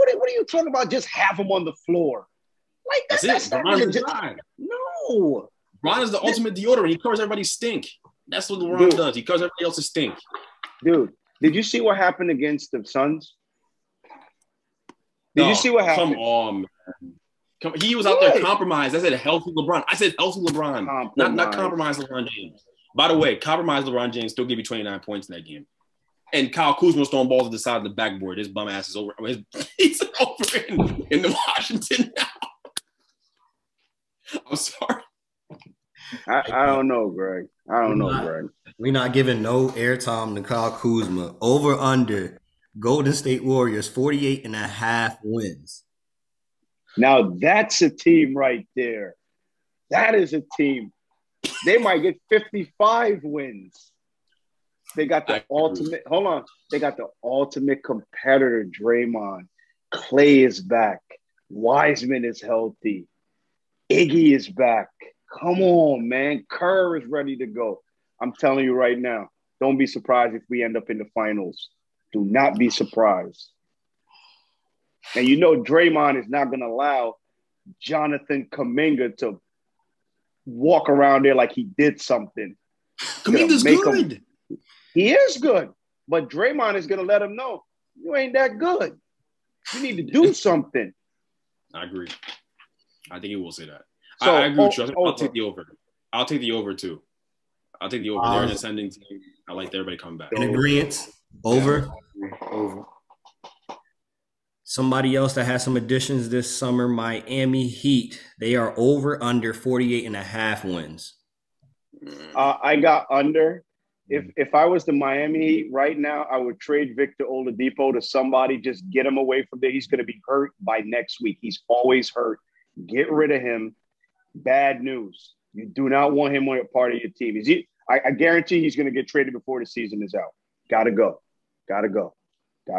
are you talking about? Just have him on the floor? Like that's not really just, no. Bron is the ultimate deodorant. He covers everybody's stink. That's what LeBron does. He covers everybody else's stink. Dude, did you see what happened against the Suns? Did you see what happened? Come on, man. He was out there compromised. I said healthy LeBron. I said healthy LeBron, not compromised LeBron James. By the way, compromised LeBron James still give you 29 points in that game. And Kyle Kuzma's throwing balls to the side of the backboard. His bum ass is over. He's over in the Washington now. I'm sorry. I don't know, Greg. We're not giving no airtime to Kyle Kuzma. Over under Golden State Warriors 48.5 wins. Now that's a team right there. That is a team. They might get 55 wins. They got the ultimate. Hold on. They got the ultimate competitor, Draymond. Clay is back. Wiseman is healthy. Iggy is back. Come on, man. Kerr is ready to go. I'm telling you right now, don't be surprised if we end up in the finals. Do not be surprised. And you know Draymond is not going to allow Jonathan Kuminga to walk around there like he did something. Kuminga's good. He is good. But Draymond is going to let him know, you ain't that good. You need to do something. I agree. I think he will say that. So, I agree with you. I'll take the over. I'll take the over, too. I'll take the over. They're an ascending team. I like everybody coming back. In agreement. Over. Over. Somebody else that has some additions this summer, Miami Heat. They are over under 48.5 wins. I got under. If I was the Miami Heat right now, I would trade Victor Oladipo to somebody. Just get him away from there. He's going to be hurt by next week. He's always hurt. Get rid of him. Bad news. You do not want him on a part of your team. I guarantee he's going to get traded before the season is out. Gotta go.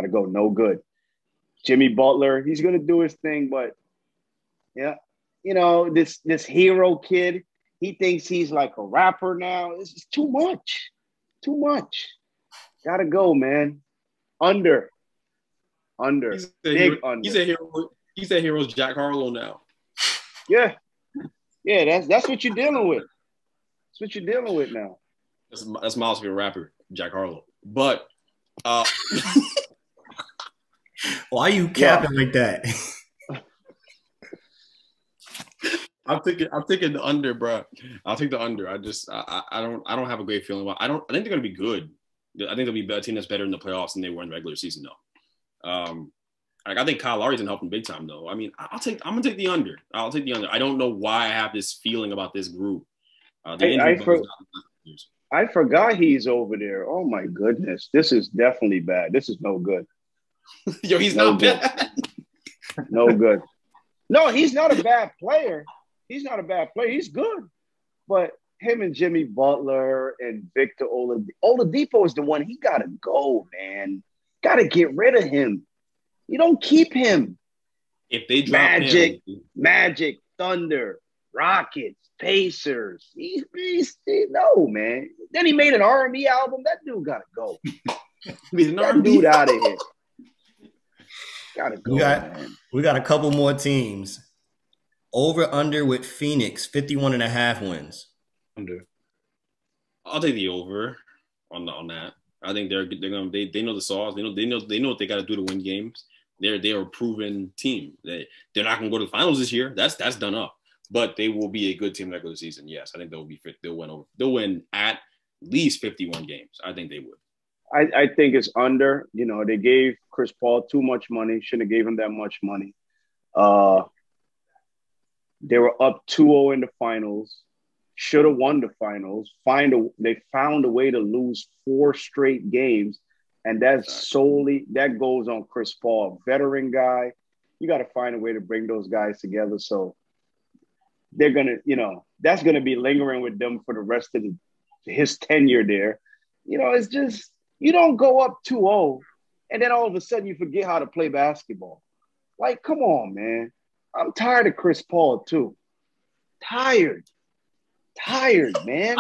No good. Jimmy Butler, he's going to do his thing, but yeah, you know, this hero kid, he thinks he's like a rapper now. This is too much. Gotta go, man. Under. Big under. He's a hero's Jack Harlow now. Yeah, that's what you're dealing with. That's what you're dealing with now. That's Miles' favorite rapper, Jack Harlow. But why are you capping like that? I'm thinking the under, bro. I'll take the under. I don't have a great feeling about. I think they're gonna be good. I think they'll be a team that's better in the playoffs than they were in the regular season, though. I think Kyle Lowry's gonna help them big time, though. I mean, I'm gonna take the under. I'll take the under. I don't know why I have this feeling about this group. I forgot he's over there. Oh my goodness, this is definitely bad. This is no good. Yo, he's not bad. No good. No, he's not a bad player. He's good. But him and Jimmy Butler and Victor Oladipo is the one. He got to go, man. Got to get rid of him. You don't keep him. If they drop Magic, Thunder, Rockets, Pacers. No, man. Then he made an R&B album. That dude got to go. That dude out of here. Got to go, man. We got a couple more teams. Over under with Phoenix, 51.5 wins. Under. I'll take the over on that. I think they're gonna they know the sauce. They know what they got to do to win games. They're a proven team. They're not gonna go to the finals this year. That's done up. But they will be a good team regular season. Yes, I think they'll be fit. They'll win over. They'll win at least 51 games. I think they would. I think it's under. You know, they gave Chris Paul too much money. Shouldn't have gave him that much money. They were up 2-0 in the finals. Should have won the finals. They found a way to lose 4 straight games, and that goes on Chris Paul, veteran guy. You got to find a way to bring those guys together. So they're gonna, that's gonna be lingering with them for the rest of his tenure there. It's just you don't go up 2-0 and then all of a sudden you forget how to play basketball. Like, come on, man. I'm tired of Chris Paul too. Tired, man.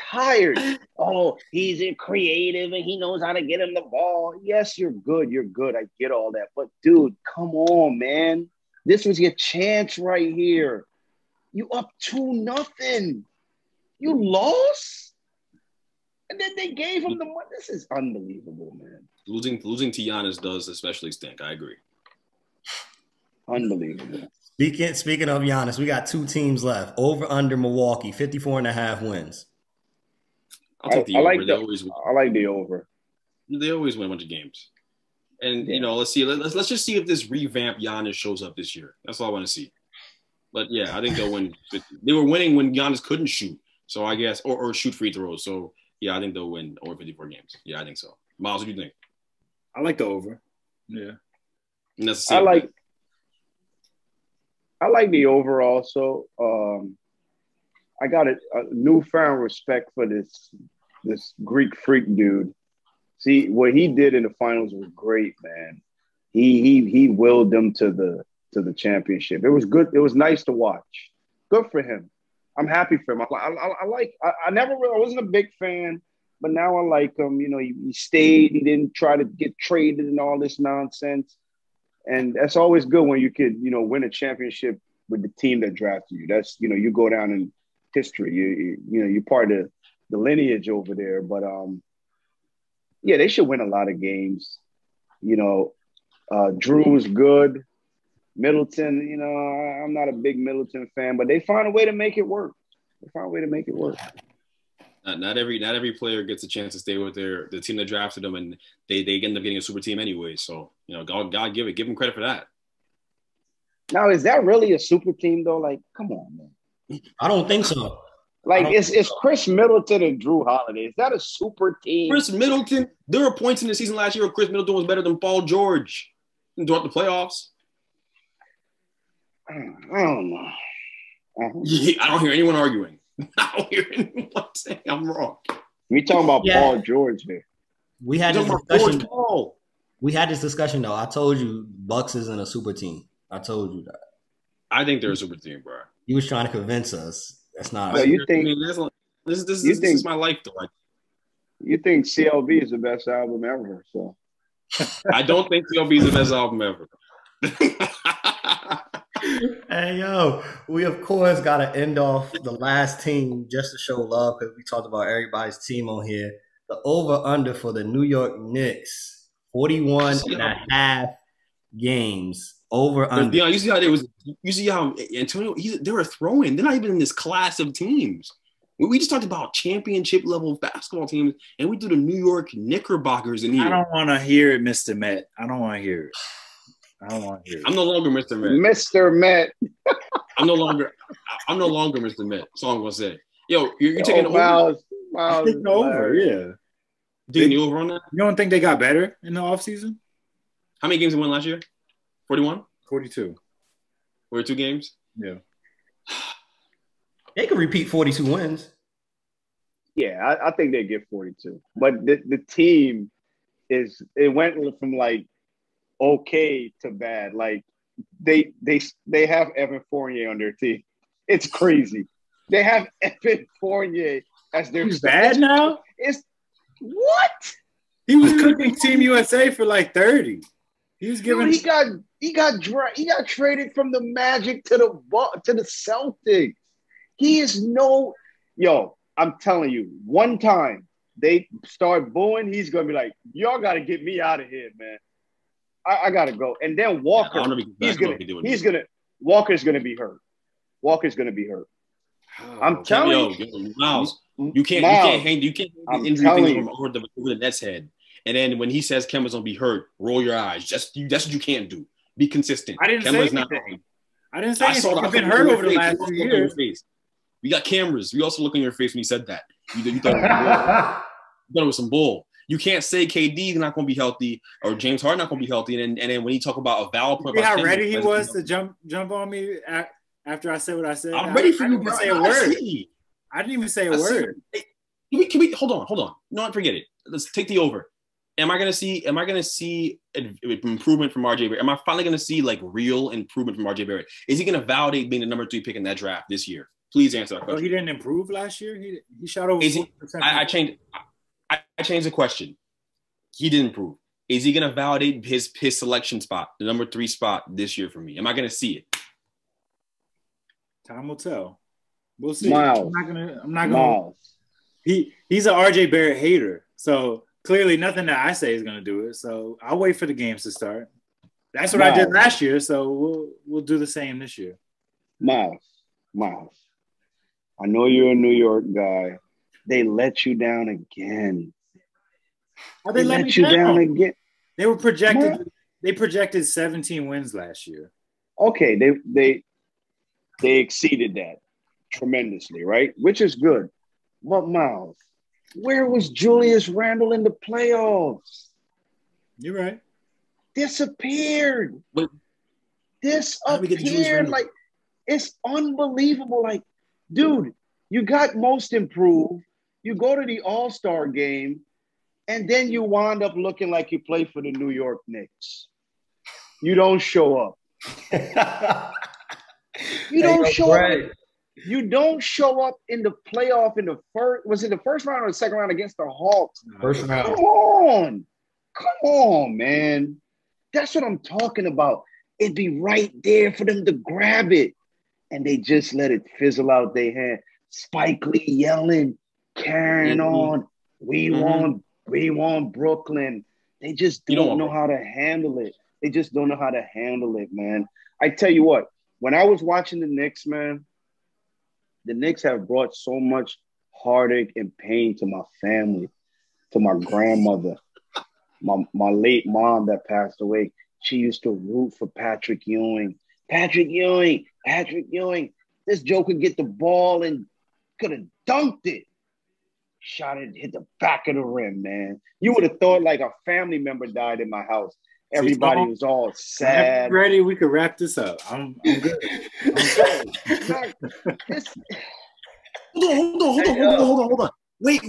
Tired. Oh, he's creative and he knows how to get him the ball. Yes, you're good. I get all that. But, dude, come on, man. This was your chance right here. You up 2-0. You lost? And then they gave him the money. This is unbelievable, man. Losing to Giannis does especially stink. I agree. Unbelievable. Speaking of Giannis, we got 2 teams left. Over under Milwaukee, 54.5 wins. I'll take the over. I like the over. They always win a bunch of games. And, let's see. Let's just see if this revamped Giannis shows up this year. That's all I want to see. But, yeah, I think they'll win. They were winning when Giannis couldn't shoot. So, I guess – or shoot free throws. So, yeah, I think they'll win over 54 games. Yeah, I think so. Miles, what do you think? I like the over. Yeah. And that's the same I like the over also. I got a newfound respect for this Greek freak dude. See, what he did in the finals was great, man. He willed them to the championship. It was good. It was nice to watch. Good for him. I'm happy for him. I wasn't a big fan, but now I like him. He stayed. He didn't try to get traded and all this nonsense. And that's always good when you could, win a championship with the team that drafted you. That's, you go down in history. You're part of the lineage over there. But yeah, they should win a lot of games. Drew's good. Middleton, I'm not a big Middleton fan, but they find a way to make it work. Not every player gets a chance to stay with the team that drafted them, and they end up getting a super team anyway. So, God give them credit for that. Now, is that really a super team though? Like, come on, man. I don't think so. Like, it's Chris Middleton and Drew Holiday. Is that a super team? Chris Middleton. There were points in the season last year where Chris Middleton was better than Paul George throughout the playoffs. I don't know. I don't hear anyone arguing. I don't hear anyone saying I'm wrong. We talking about Paul George here. We had this discussion. We had this discussion though. I told you Bucks isn't a super team. I told you that. I think they're a super team, bro. You was trying to convince us. That's not. So you think? This is my life though. You think CLB is the best album ever? So I don't think CLB is the best album ever. Hey, yo, we of course got to end off the last team just to show love because we talked about everybody's team on here. The over-under for the New York Knicks, 41.5 games. Over-under. Deon, you see how Antonio, they were throwing. They're not even in this class of teams. We just talked about championship-level basketball teams, and we do the New York Knickerbockers in here. I don't want to hear it, Mr. Met. I don't want to hear it. I'm no longer Mr. Met. Mr. Met. I'm no longer Mr. Met. That's all I'm gonna say. Yo, you're taking the over. Miles, over, yeah. Taking the over on that? You don't think they got better in the offseason? How many games they won last year? 41? 42. 42 games? Yeah. They could repeat 42 wins. Yeah, I think they get 42. But the team went from like okay to bad. Like they have Evan Fournier on their team. It's crazy. They have Evan Fournier as their He's bad now? It's what? He was cooking Team USA for like 30. He was given. Dude, he got traded from the Magic to the Celtics. He is I'm telling you, one time they start booing, he's gonna be like, y'all gotta get me out of here, man. I gotta go. And then Walker, Walker's gonna be hurt. Walker's gonna be hurt. I'm telling you, Miles, you can't hang injury things over the Nets head. And then when he says Kemba's gonna be hurt, roll your eyes. That's what you can't do. Be consistent. I didn't say anything. I didn't say anything. You've been hurt over the last 2 years. We got cameras. We also look in your face when you said that. You thought it was some bull. You can't say KD is not going to be healthy or James Harden not going to be healthy. And then when you talk about a valid point, see how ready he was to jump on me after I said what I said. I'm ready for you, bro. Say a word. I didn't even say a word. Can we hold on? No, forget it. Let's take the over. Am I gonna see improvement from RJ Barrett? Am I finally gonna see like real improvement from RJ Barrett? Is he gonna validate being the number 3 pick in that draft this year? Please answer that question. Well, he didn't improve last year. He shot over 40%. I changed the question. He didn't improve. Is he gonna validate his selection spot, the number 3 spot this year for me? Am I gonna see it? Time will tell. We'll see. Miles. I'm not gonna. He's an RJ Barrett hater, so clearly nothing that I say is gonna do it. So I'll wait for the games to start. That's what I did last year, so we'll do the same this year. Miles, I know you're a New York guy. They let you down again. They let you down again. They were projected. Man. They projected 17 wins last year. Okay, they exceeded that tremendously, right? Which is good. But Miles, where was Julius Randle in the playoffs? You're right. Disappeared. Disappeared. Like, it's unbelievable. Like, dude, you got most improved. You go to the All-Star game, and then you wind up looking like you play for the New York Knicks. You don't show up. You don't show up. You don't show up in the playoff in the first. Was it the first round or the second round against the Hawks? First round. Come on, man. That's what I'm talking about. It'd be right there for them to grab it, and they just let it fizzle out their hand. Spike Lee yelling, carrying on. We want Brooklyn. They just don't know how to handle it. They just don't know how to handle it, man. I tell you what, when I was watching the Knicks, man, the Knicks have brought so much heartache and pain to my family, to my grandmother, my late mom that passed away. She used to root for Patrick Ewing. Patrick Ewing. This Joe could get the ball and could have dunked it. Shot it, hit the back of the rim, man. You would have thought like a family member died in my house. Everybody was all sad. Ready? We could wrap this up. I'm good. Hold on. Wait.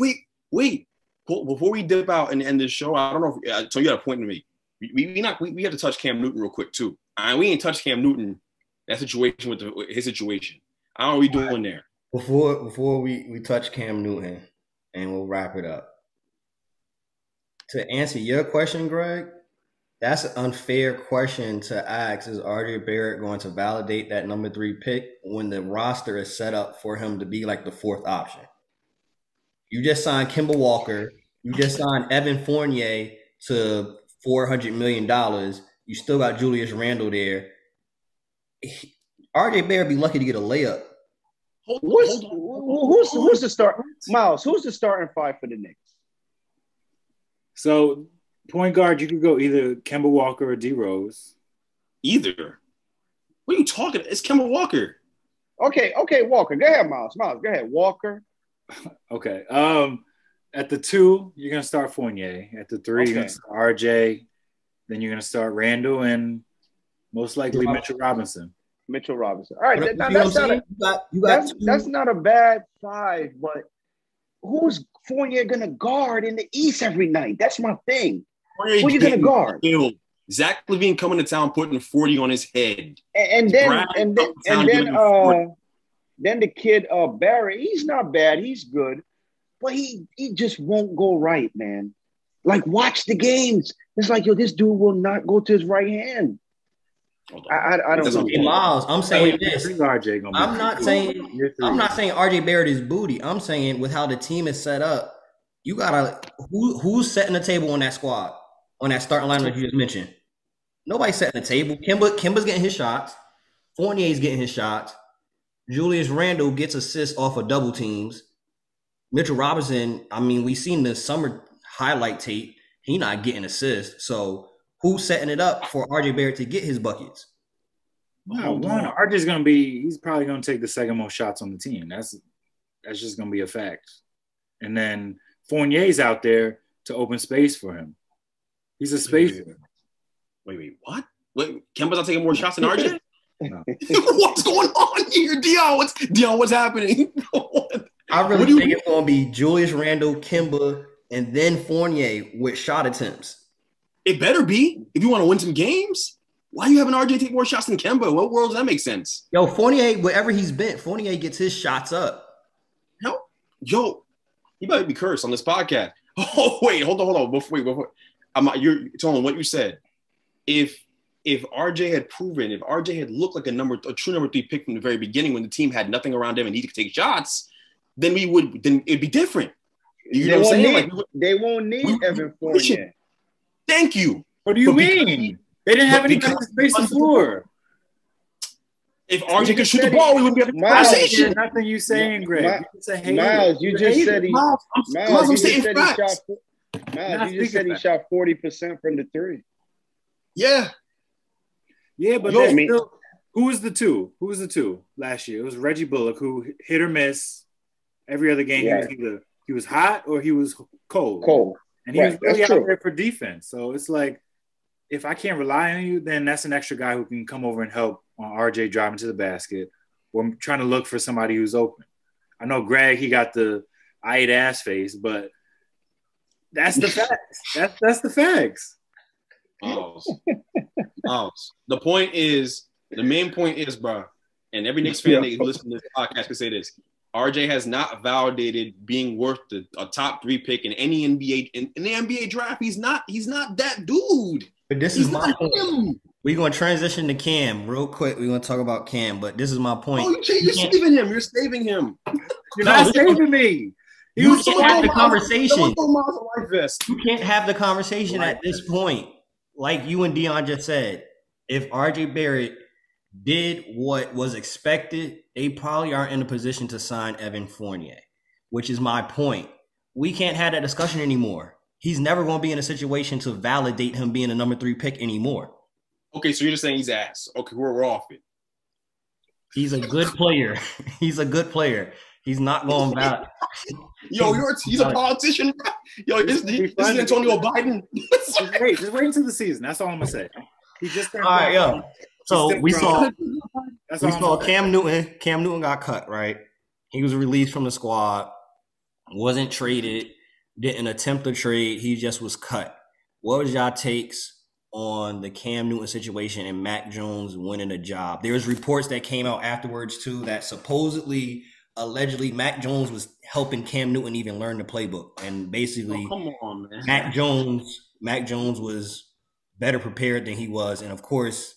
Before we dip out and end this show, I don't know. So you got a point to me. We have to touch Cam Newton real quick too. We ain't touched Cam Newton. That situation with his situation. I don't know what we doing there. Before we touch Cam Newton, and we'll wrap it up. To answer your question, Greg, that's an unfair question to ask. Is RJ Barrett going to validate that number 3 pick when the roster is set up for him to be like the 4th option? You just signed Kemba Walker. You just signed Evan Fournier to $400 million. You still got Julius Randle there. RJ Barrett be lucky to get a layup. Who's the start? Miles, who's the starting 5 for the Knicks? So, point guard, you could go either Kemba Walker or D Rose. Either? What are you talking? It's Kemba Walker. Okay, Walker. Go ahead, Miles. Go ahead, Walker. Okay. At the 2, you're gonna start Fournier. At the 3, you're gonna start RJ. Then you're gonna start Randall and most likely Mitchell Robinson. All right, that's not a bad 5, but who's Fournier gonna guard in the East every night? That's my thing. Who are you gonna guard? Zach LaVine coming to town, putting 40 on his head, and then the kid Barry. He's not bad. He's good, but he just won't go right, man. Like, watch the games. It's like, yo, this dude will not go to his right hand. I don't know. Hey, Miles, I'm saying this. RJ gonna be I'm not saying RJ Barrett is booty. I'm saying with how the team is set up, you gotta who's setting the table on that squad, on that starting lineup you just mentioned. Nobody's setting the table. Kimba's getting his shots. Fournier's getting his shots. Julius Randle gets assists off of double teams. Mitchell Robinson, I mean, we seen the summer highlight tape. He not getting assists. So who's setting it up for RJ Barrett to get his buckets? No, RJ's gonna be. He's probably gonna take the second most shots on the team. That's just gonna be a fact. And then Fournier's out there to open space for him. He's a spacer. Wait, what? Wait, Kemba's not taking more shots than RJ? No. What's going on here, Deon? What's happening? I really think it's gonna be Julius Randle, Kemba, and then Fournier with shot attempts. It better be if you want to win some games. Why are you having RJ take more shots than Kemba? What world does that make sense? Yo, Fournier, wherever he's been, Fournier gets his shots up. Hell, yo, you better be cursed on this podcast. Oh, wait, hold on. Before. You're telling what you said. If RJ had proven, if RJ had looked like a true number 3 pick from the very beginning when the team had nothing around him and he could take shots, then it'd be different. You know what I'm saying? They won't need Evan Fournier. Thank you. What do you mean? They didn't have any space on the floor. If RJ could shoot the ball, we wouldn't be having a conversation. Nothing you saying, Greg. Miles, you just said he shot 40% from the 3. Yeah, but still, who was the two? Who was the 2 last year? It was Reggie Bullock, who hit or miss every other game. Yeah. He was hot or he was cold. And he was really out there for defense. So it's like, if I can't rely on you, then that's an extra guy who can come over and help on RJ driving to the basket or trying to look for somebody who's open. I know Greg, he got the I ate ass face, but that's the facts. That's the facts. The main point is, bro, and every Knicks fan that listens to this podcast can say this: RJ has not validated being worth a top 3 pick in any NBA in the NBA draft. He's not that dude. But this is my point. We're gonna transition to Cam real quick. We're gonna talk about Cam, but this is my point. Oh, you're saving him. You're saving him. You're not saving me. You can't have the conversation. You can't have the conversation at this point. Like you and Deon just said, if RJ Barrett did what was expected, they probably aren't in a position to sign Evan Fournier, which is my point. We can't have that discussion anymore. He's never going to be in a situation to validate him being a number 3 pick anymore. Okay, so you're just saying he's ass. Okay, we're off it. He's a good player. He's a good player. He's not going back. Yo, he's a politician. Yo, this is Antonio Biden. Just wait until the season. That's all I'm gonna say. He just all right, yo. So we saw Cam Newton. Cam Newton got cut, right? He was released from the squad, wasn't traded, didn't attempt to trade. He just was cut. What was y'all takes on the Cam Newton situation and Mac Jones winning a job? There's reports that came out afterwards too that allegedly Mac Jones was helping Cam Newton even learn the playbook, and basically come on, man. Mac Jones was better prepared than he was, and of course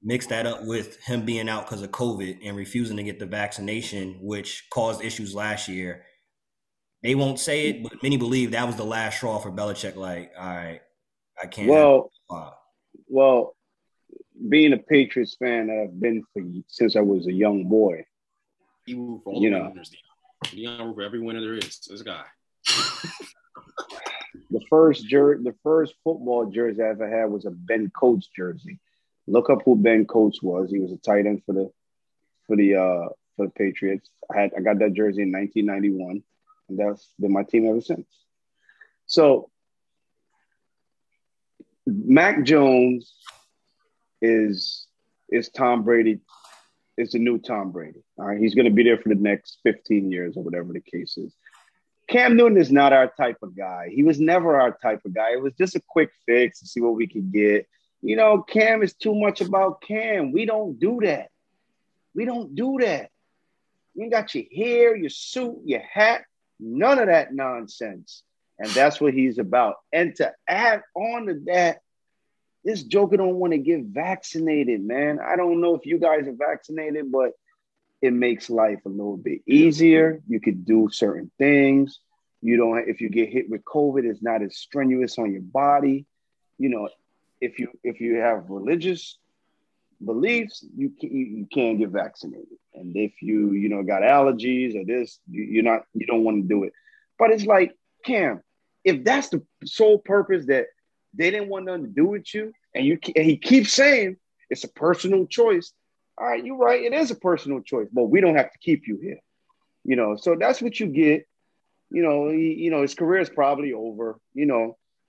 mix that up with him being out because of COVID and refusing to get the vaccination, which caused issues last year. They won't say it, but many believe that was the last straw for Belichick. Like, all right, I can't. Well, being a Patriots fan that I've been since I was a young boy, he root for all the winners. Deon root for every winner there is. This guy. The first football jersey I ever had was a Ben Coates jersey. Look up who Ben Coates was. He was a tight end for the Patriots. I got that jersey in 1991, and that's been my team ever since. So Mac Jones is Tom Brady. Is the new Tom Brady. All right, he's going to be there for the next 15 years or whatever the case is. Cam Newton is not our type of guy. He was never our type of guy. It was just a quick fix to see what we could get. You know, Cam is too much about Cam. We don't do that. You got your hair, your suit, your hat, none of that nonsense. And that's what he's about. And to add on to that, this joker don't want to get vaccinated, man. I don't know if you guys are vaccinated, but it makes life a little bit easier. You could do certain things. You don't, if you get hit with COVID, it's not as strenuous on your body. You know, if you have religious beliefs, you can't get vaccinated. And if you got allergies or this, you don't want to do it. But it's like, Cam, if that's the sole purpose that they didn't want nothing to do with you, and he keeps saying it's a personal choice. All right, you're right. It is a personal choice, but we don't have to keep you here. So that's what you get. His career is probably over. He's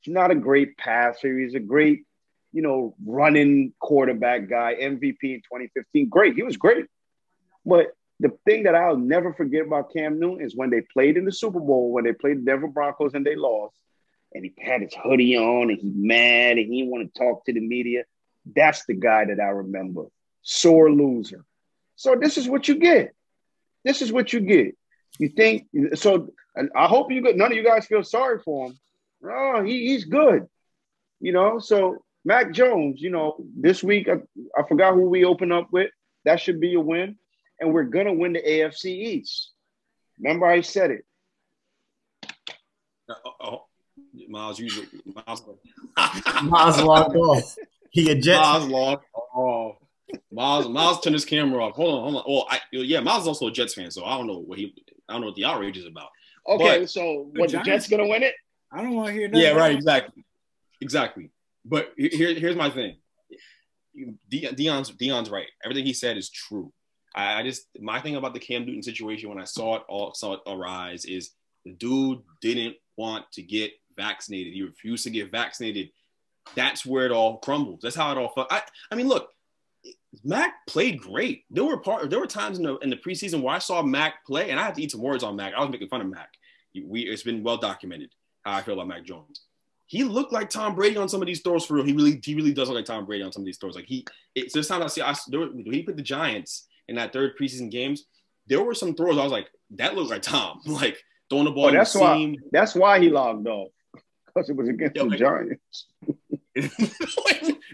not a great passer. He's a great, running quarterback guy, MVP in 2015. Great. He was great. But the thing that I'll never forget about Cam Newton is when they played in the Super Bowl, when they played the Denver Broncos and they lost, and he had his hoodie on and he's mad and he didn't want to talk to the media. That's the guy that I remember. Sore loser. So this is what you get. This is what you get. You think so? And I hope none of you guys feel sorry for him. Oh, he's good. So Mac Jones, this week I forgot who we opened up with. That should be a win. And we're gonna win the AFC East. Remember I said it. Miles logged off. He a Jets. Miles logged. Oh, Miles turned his camera off. Hold on. Well, Miles is also a Jets fan, so I don't know what the outrage is about. Okay, so what, the Jets gonna win it? I don't want to hear nothing. Yeah, right. Exactly. But here's my thing. Deon's right. Everything he said is true. My thing about the Cam Newton situation when I saw it arise is the dude didn't want to get vaccinated. He refused to get vaccinated. That's where it all crumbles. That's how it all. I mean, look, Mac played great. There were times in the preseason where I saw Mac play, and I had to eat some words on Mac. I was making fun of Mac. It's been well documented how I feel about Mac Jones. He looked like Tom Brady on some of these throws for real. He really does look like Tom Brady on some of these throws. Like it's this time when he put the Giants in that third preseason games, there were some throws I was like, that looks like Tom. Like throwing the ball in the seam. That's why he logged off, because it was against the Giants.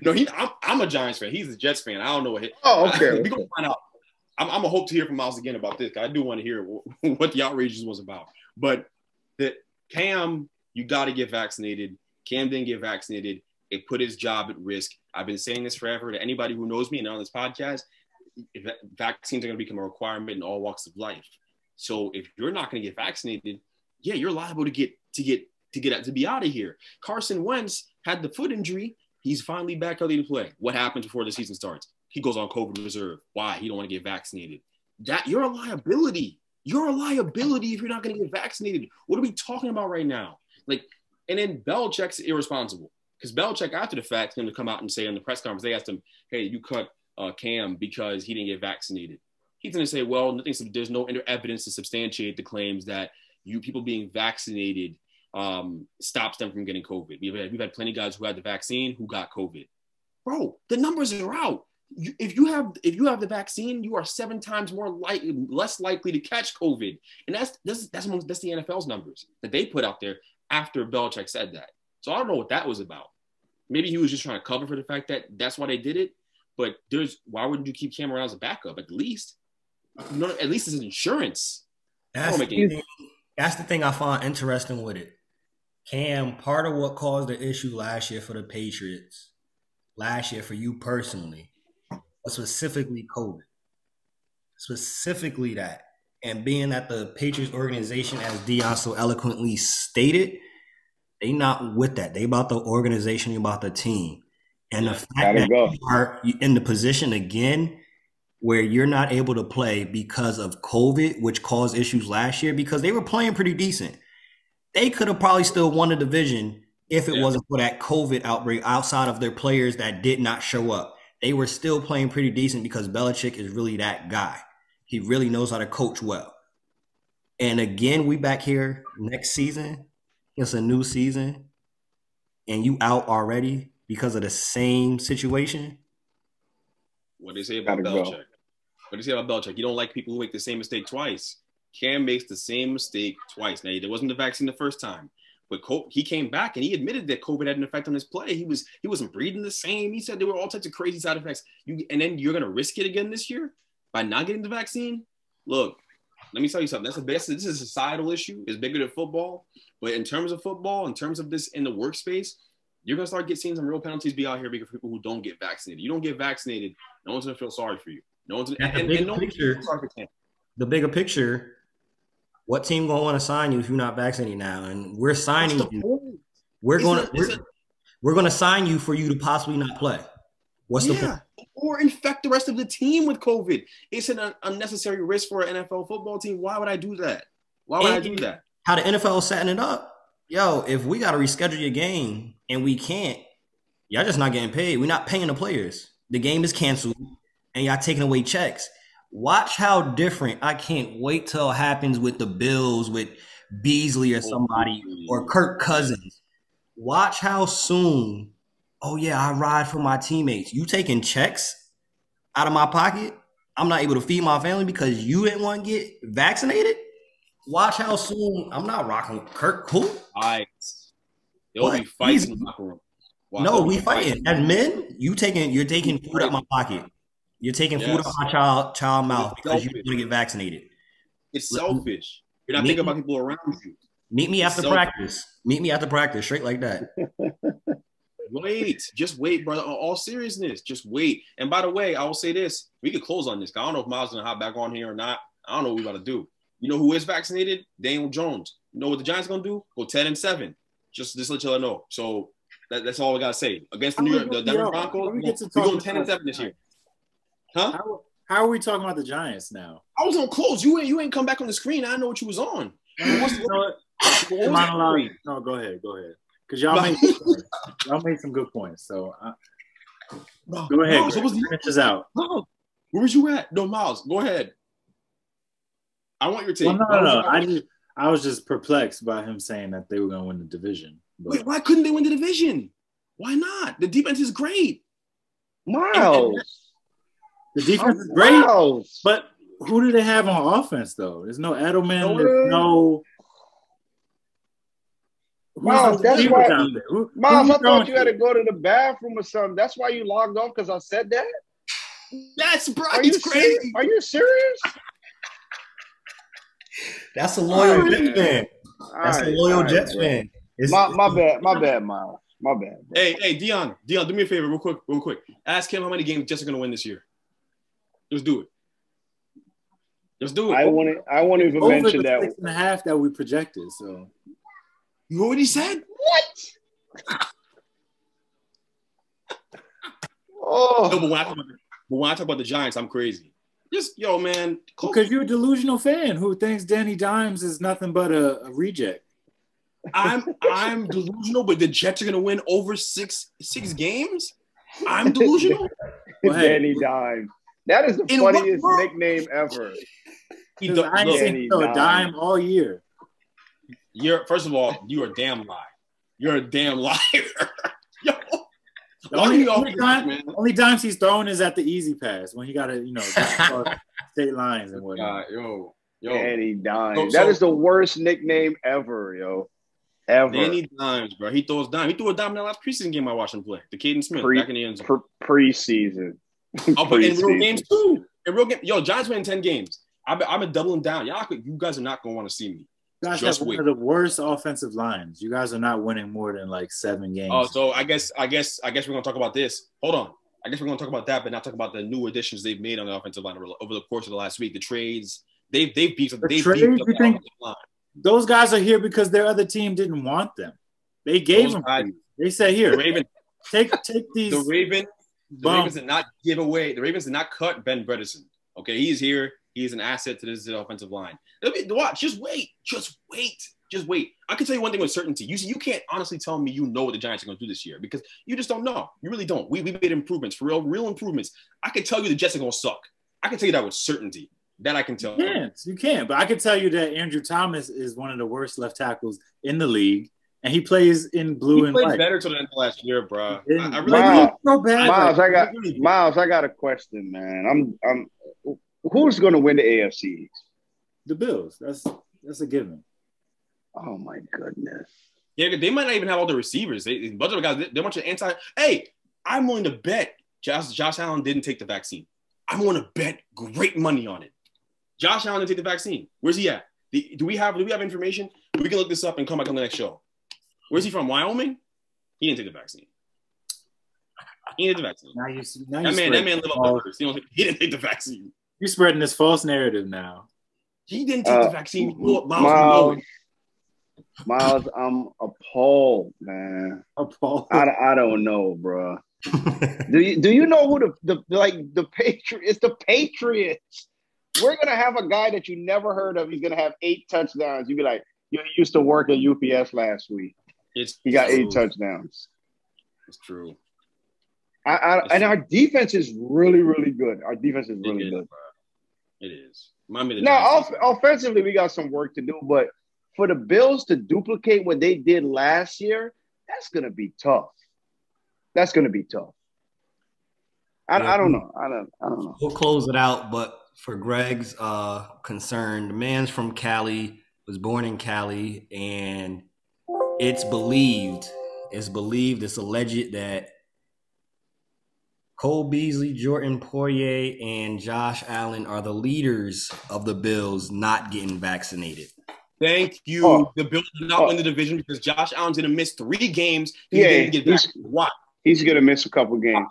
No, I'm a Giants fan. He's a Jets fan. I don't know what. Okay. We're gonna find out. I'm gonna hope to hear from Miles again about this. I do want to hear what the outrages was about. But the Cam, you got to get vaccinated. Cam didn't get vaccinated. It put his job at risk. I've been saying this forever to anybody who knows me and on this podcast. Vaccines are going to become a requirement in all walks of life. So if you're not going to get vaccinated, yeah, you're liable to be out of here. Carson Wentz had the foot injury. He's finally back healthy to play. What happens before the season starts? He goes on COVID reserve. Why? He don't want to get vaccinated. You're a liability. You're a liability if you're not going to get vaccinated. What are we talking about right now? And then Belichick's irresponsible, because Belichick, after the fact, is going to come out and say in the press conference, they asked him, hey, you cut Cam because he didn't get vaccinated. He's going to say, well, there's no evidence to substantiate the claims that people being vaccinated stops them from getting COVID. We've had plenty of guys who had the vaccine who got COVID. Bro, the numbers are out. If you have the vaccine, you are 7 times less likely to catch COVID. And that's the NFL's numbers that they put out there after Belichick said that. So I don't know what that was about. Maybe he was just trying to cover for the fact that that's why they did it. But why wouldn't you keep Cam around as a backup at least? At least it's insurance. That's the thing I find interesting with it. Cam, part of what caused the issue last year for the Patriots, last year for you personally, was specifically COVID. Specifically that. And being that the Patriots organization, as Deon so eloquently stated, they not with that. They about the organization, they about the team. And the fact that you are in the position again where you're not able to play because of COVID, which caused issues last year, because they were playing pretty decent. They could have probably still won the division if it wasn't for that COVID outbreak outside of their players that did not show up. They were still playing pretty decent because Belichick is really that guy. He really knows how to coach well. And again, we back here next season. It's a new season. And you out already because of the same situation. What do they say about Belichick? What do you say about Belichick? You don't like people who make the same mistake twice. Cam makes the same mistake twice. Now, there wasn't the vaccine the first time. But he came back and he admitted that COVID had an effect on his play. He wasn't breathing the same. He said there were all types of crazy side effects. And then you're gonna risk it again this year by not getting the vaccine. Look, let me tell you something. That's the best. This is a societal issue. It's bigger than football. But in terms of football, in terms of this in the workspace, you're gonna start seeing some real penalties be out here because people who don't get vaccinated. You don't get vaccinated, no one's gonna feel sorry for you. No one's gonna, and no one's gonna feel sorry for Tampa. The bigger picture. What team gonna want to sign you if you're not vaccinated now? And we're signing you. We're gonna sign you for you to possibly not play. What's the point? Or infect the rest of the team with COVID? It's an unnecessary risk for an NFL football team. Why would I do that? Why would I do that? How the NFL is setting it up? Yo, if we gotta reschedule your game and we can't, y'all just not getting paid. We're not paying the players. The game is canceled, and y'all taking away checks. Watch how different. I can't wait till it happens with the Bills, with Beasley or somebody, or Kirk Cousins. Watch how soon, oh yeah, I ride for my teammates. You taking checks out of my pocket? I'm not able to feed my family because you didn't want to get vaccinated? Watch how soon I'm not rocking with Kirk. Who? They'll be fighting in the locker room. No, we fighting. As men, you're taking food out of my pocket. You're taking food out of my child mouth because you want to get vaccinated. It's selfish. You're not thinking about people around you. Meet me after practice. Meet me after practice, straight like that. Just wait, brother. All seriousness, just wait. And by the way, I will say this: we could close on this. I don't know if Miles is gonna hop back on here or not. I don't know what we about to do. You know who is vaccinated? Daniel Jones. You know what the Giants gonna do? Go 10-7. Just let you know. So that's all we gotta say against the Denver Broncos. We go 10-7 this year. Huh? How are we talking about the Giants now? I was on close. You ain't come back on the screen. I didn't know what you was on. No, go ahead. Because y'all made some good points. So go ahead. Miles, finish us out. Miles, where was you at? No, Miles, go ahead. I want your take. Well, no. I was just perplexed by him saying that they were going to win the division. But. Wait, why couldn't they win the division? Why not? The defense is great. Miles. The defense is great, but who do they have on offense, though? There's no Edelman. There's no. Miles, that's why. Miles, I thought you had to go to the bathroom or something. That's why you logged off because I said that. That's bro. It's crazy. Are you serious? That's a loyal Jets fan. That's a loyal Jets fan. My bad, Miles. My bad. Bro. Hey, Deon, do me a favor, real quick. Ask him how many games Jets are going to win this year. Just do it. I won't even mention that. 6.5 that we projected. So you already said what? Oh, no, but when I talk about the Giants, I'm crazy. Just man, because you're a delusional fan who thinks Danny Dimes is nothing but a reject. I'm delusional, but the Jets are going to win over six games. I'm delusional. Danny Dimes. That is the funniest nickname ever. I ain't seen a dime all year. First of all, you're a damn lie. You're a damn liar. Yo, the only dimes he's throwing is at the easy pass when he got to, state lines and whatnot. Yo. Danny Dimes. That is the worst nickname ever, yo. Ever. Danny Dimes, bro. He throws dime. He threw a dime in the last preseason game I watched him play. The Caden Smith back in the end zone. Preseason. But in real games too. Giants win 10 games. I've been doubling down. You guys are not gonna want to see me. You guys have one of the worst offensive lines. You guys are not winning more than like 7 games. Oh, so I guess we're gonna talk about this. Hold on. I guess we're gonna talk about that, but not talk about the new additions they've made on the offensive line over the course of the last week. The trades. They've beat up the offensive line. Those guys are here because their other team didn't want them. They gave them. They said, "Here, take these." The Ravens did not give away. The Ravens did not cut Ben Bredesen. Okay, he's here. He's an asset to this offensive line. Watch. Just wait. I can tell you one thing with certainty. You can't honestly tell me you know what the Giants are going to do this year because you just don't know. You really don't. We made improvements for real improvements. I can tell you the Jets are going to suck. I can tell you that with certainty. That I can tell. You can. But I can tell you that Andrew Thomas is one of the worst left tackles in the league. And he plays in blue and white. He played better till the end of last year, bro. Miles, I got a question, man. Who's going to win the AFC? The Bills. That's a given. Oh my goodness. Yeah, they might not even have all the receivers. A bunch of guys, they're a bunch of anti. Hey, I'm willing to bet Josh Allen didn't take the vaccine. I'm willing to bet great money on it. Josh Allen didn't take the vaccine. Where's he at? Do we have information? We can look this up and come back on the next show. Where's he from? Wyoming? He didn't take the vaccine. He didn't take the vaccine. That man lived up the first. He didn't take the vaccine. You're spreading this false narrative now. He didn't take the vaccine. Miles, I'm appalled, man. Appalled. I don't know, bro. do you know who the Patriots? It's the Patriots. We're gonna have a guy that you never heard of. He's gonna have 8 touchdowns. You'd be like, you used to work at UPS last week. He got 8 touchdowns. It's true. And our defense is really, really good. Our defense is really good. It is. Now, offensively, we got some work to do, but for the Bills to duplicate what they did last year, that's going to be tough. I don't know. I don't know. We'll close it out, but for Greg's concern, the man's from Cali, was born in Cali, and it's alleged that Cole Beasley, Jordan Poirier, and Josh Allen are the leaders of the Bills not getting vaccinated. Thank you. The Bills did not win the division because Josh Allen's going to miss 3 games. Why? He's going to miss a couple games.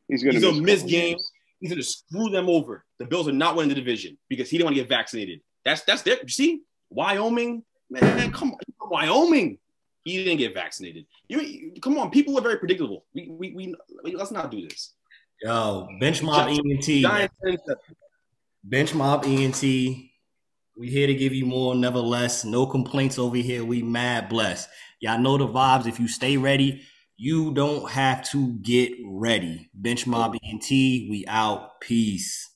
He's going to miss games. He's going to screw them over. The Bills are not winning the division because he didn't want to get vaccinated. That's their. You see, Wyoming, man, come on, Wyoming. He didn't get vaccinated. Come on, people are very predictable. We let's not do this. Yo, Bench Mob ENT. Bench Mob ENT. We here to give you more, never less. No complaints over here. We mad blessed. Y'all know the vibes. If you stay ready, you don't have to get ready. Bench Mob ENT. We out. Peace.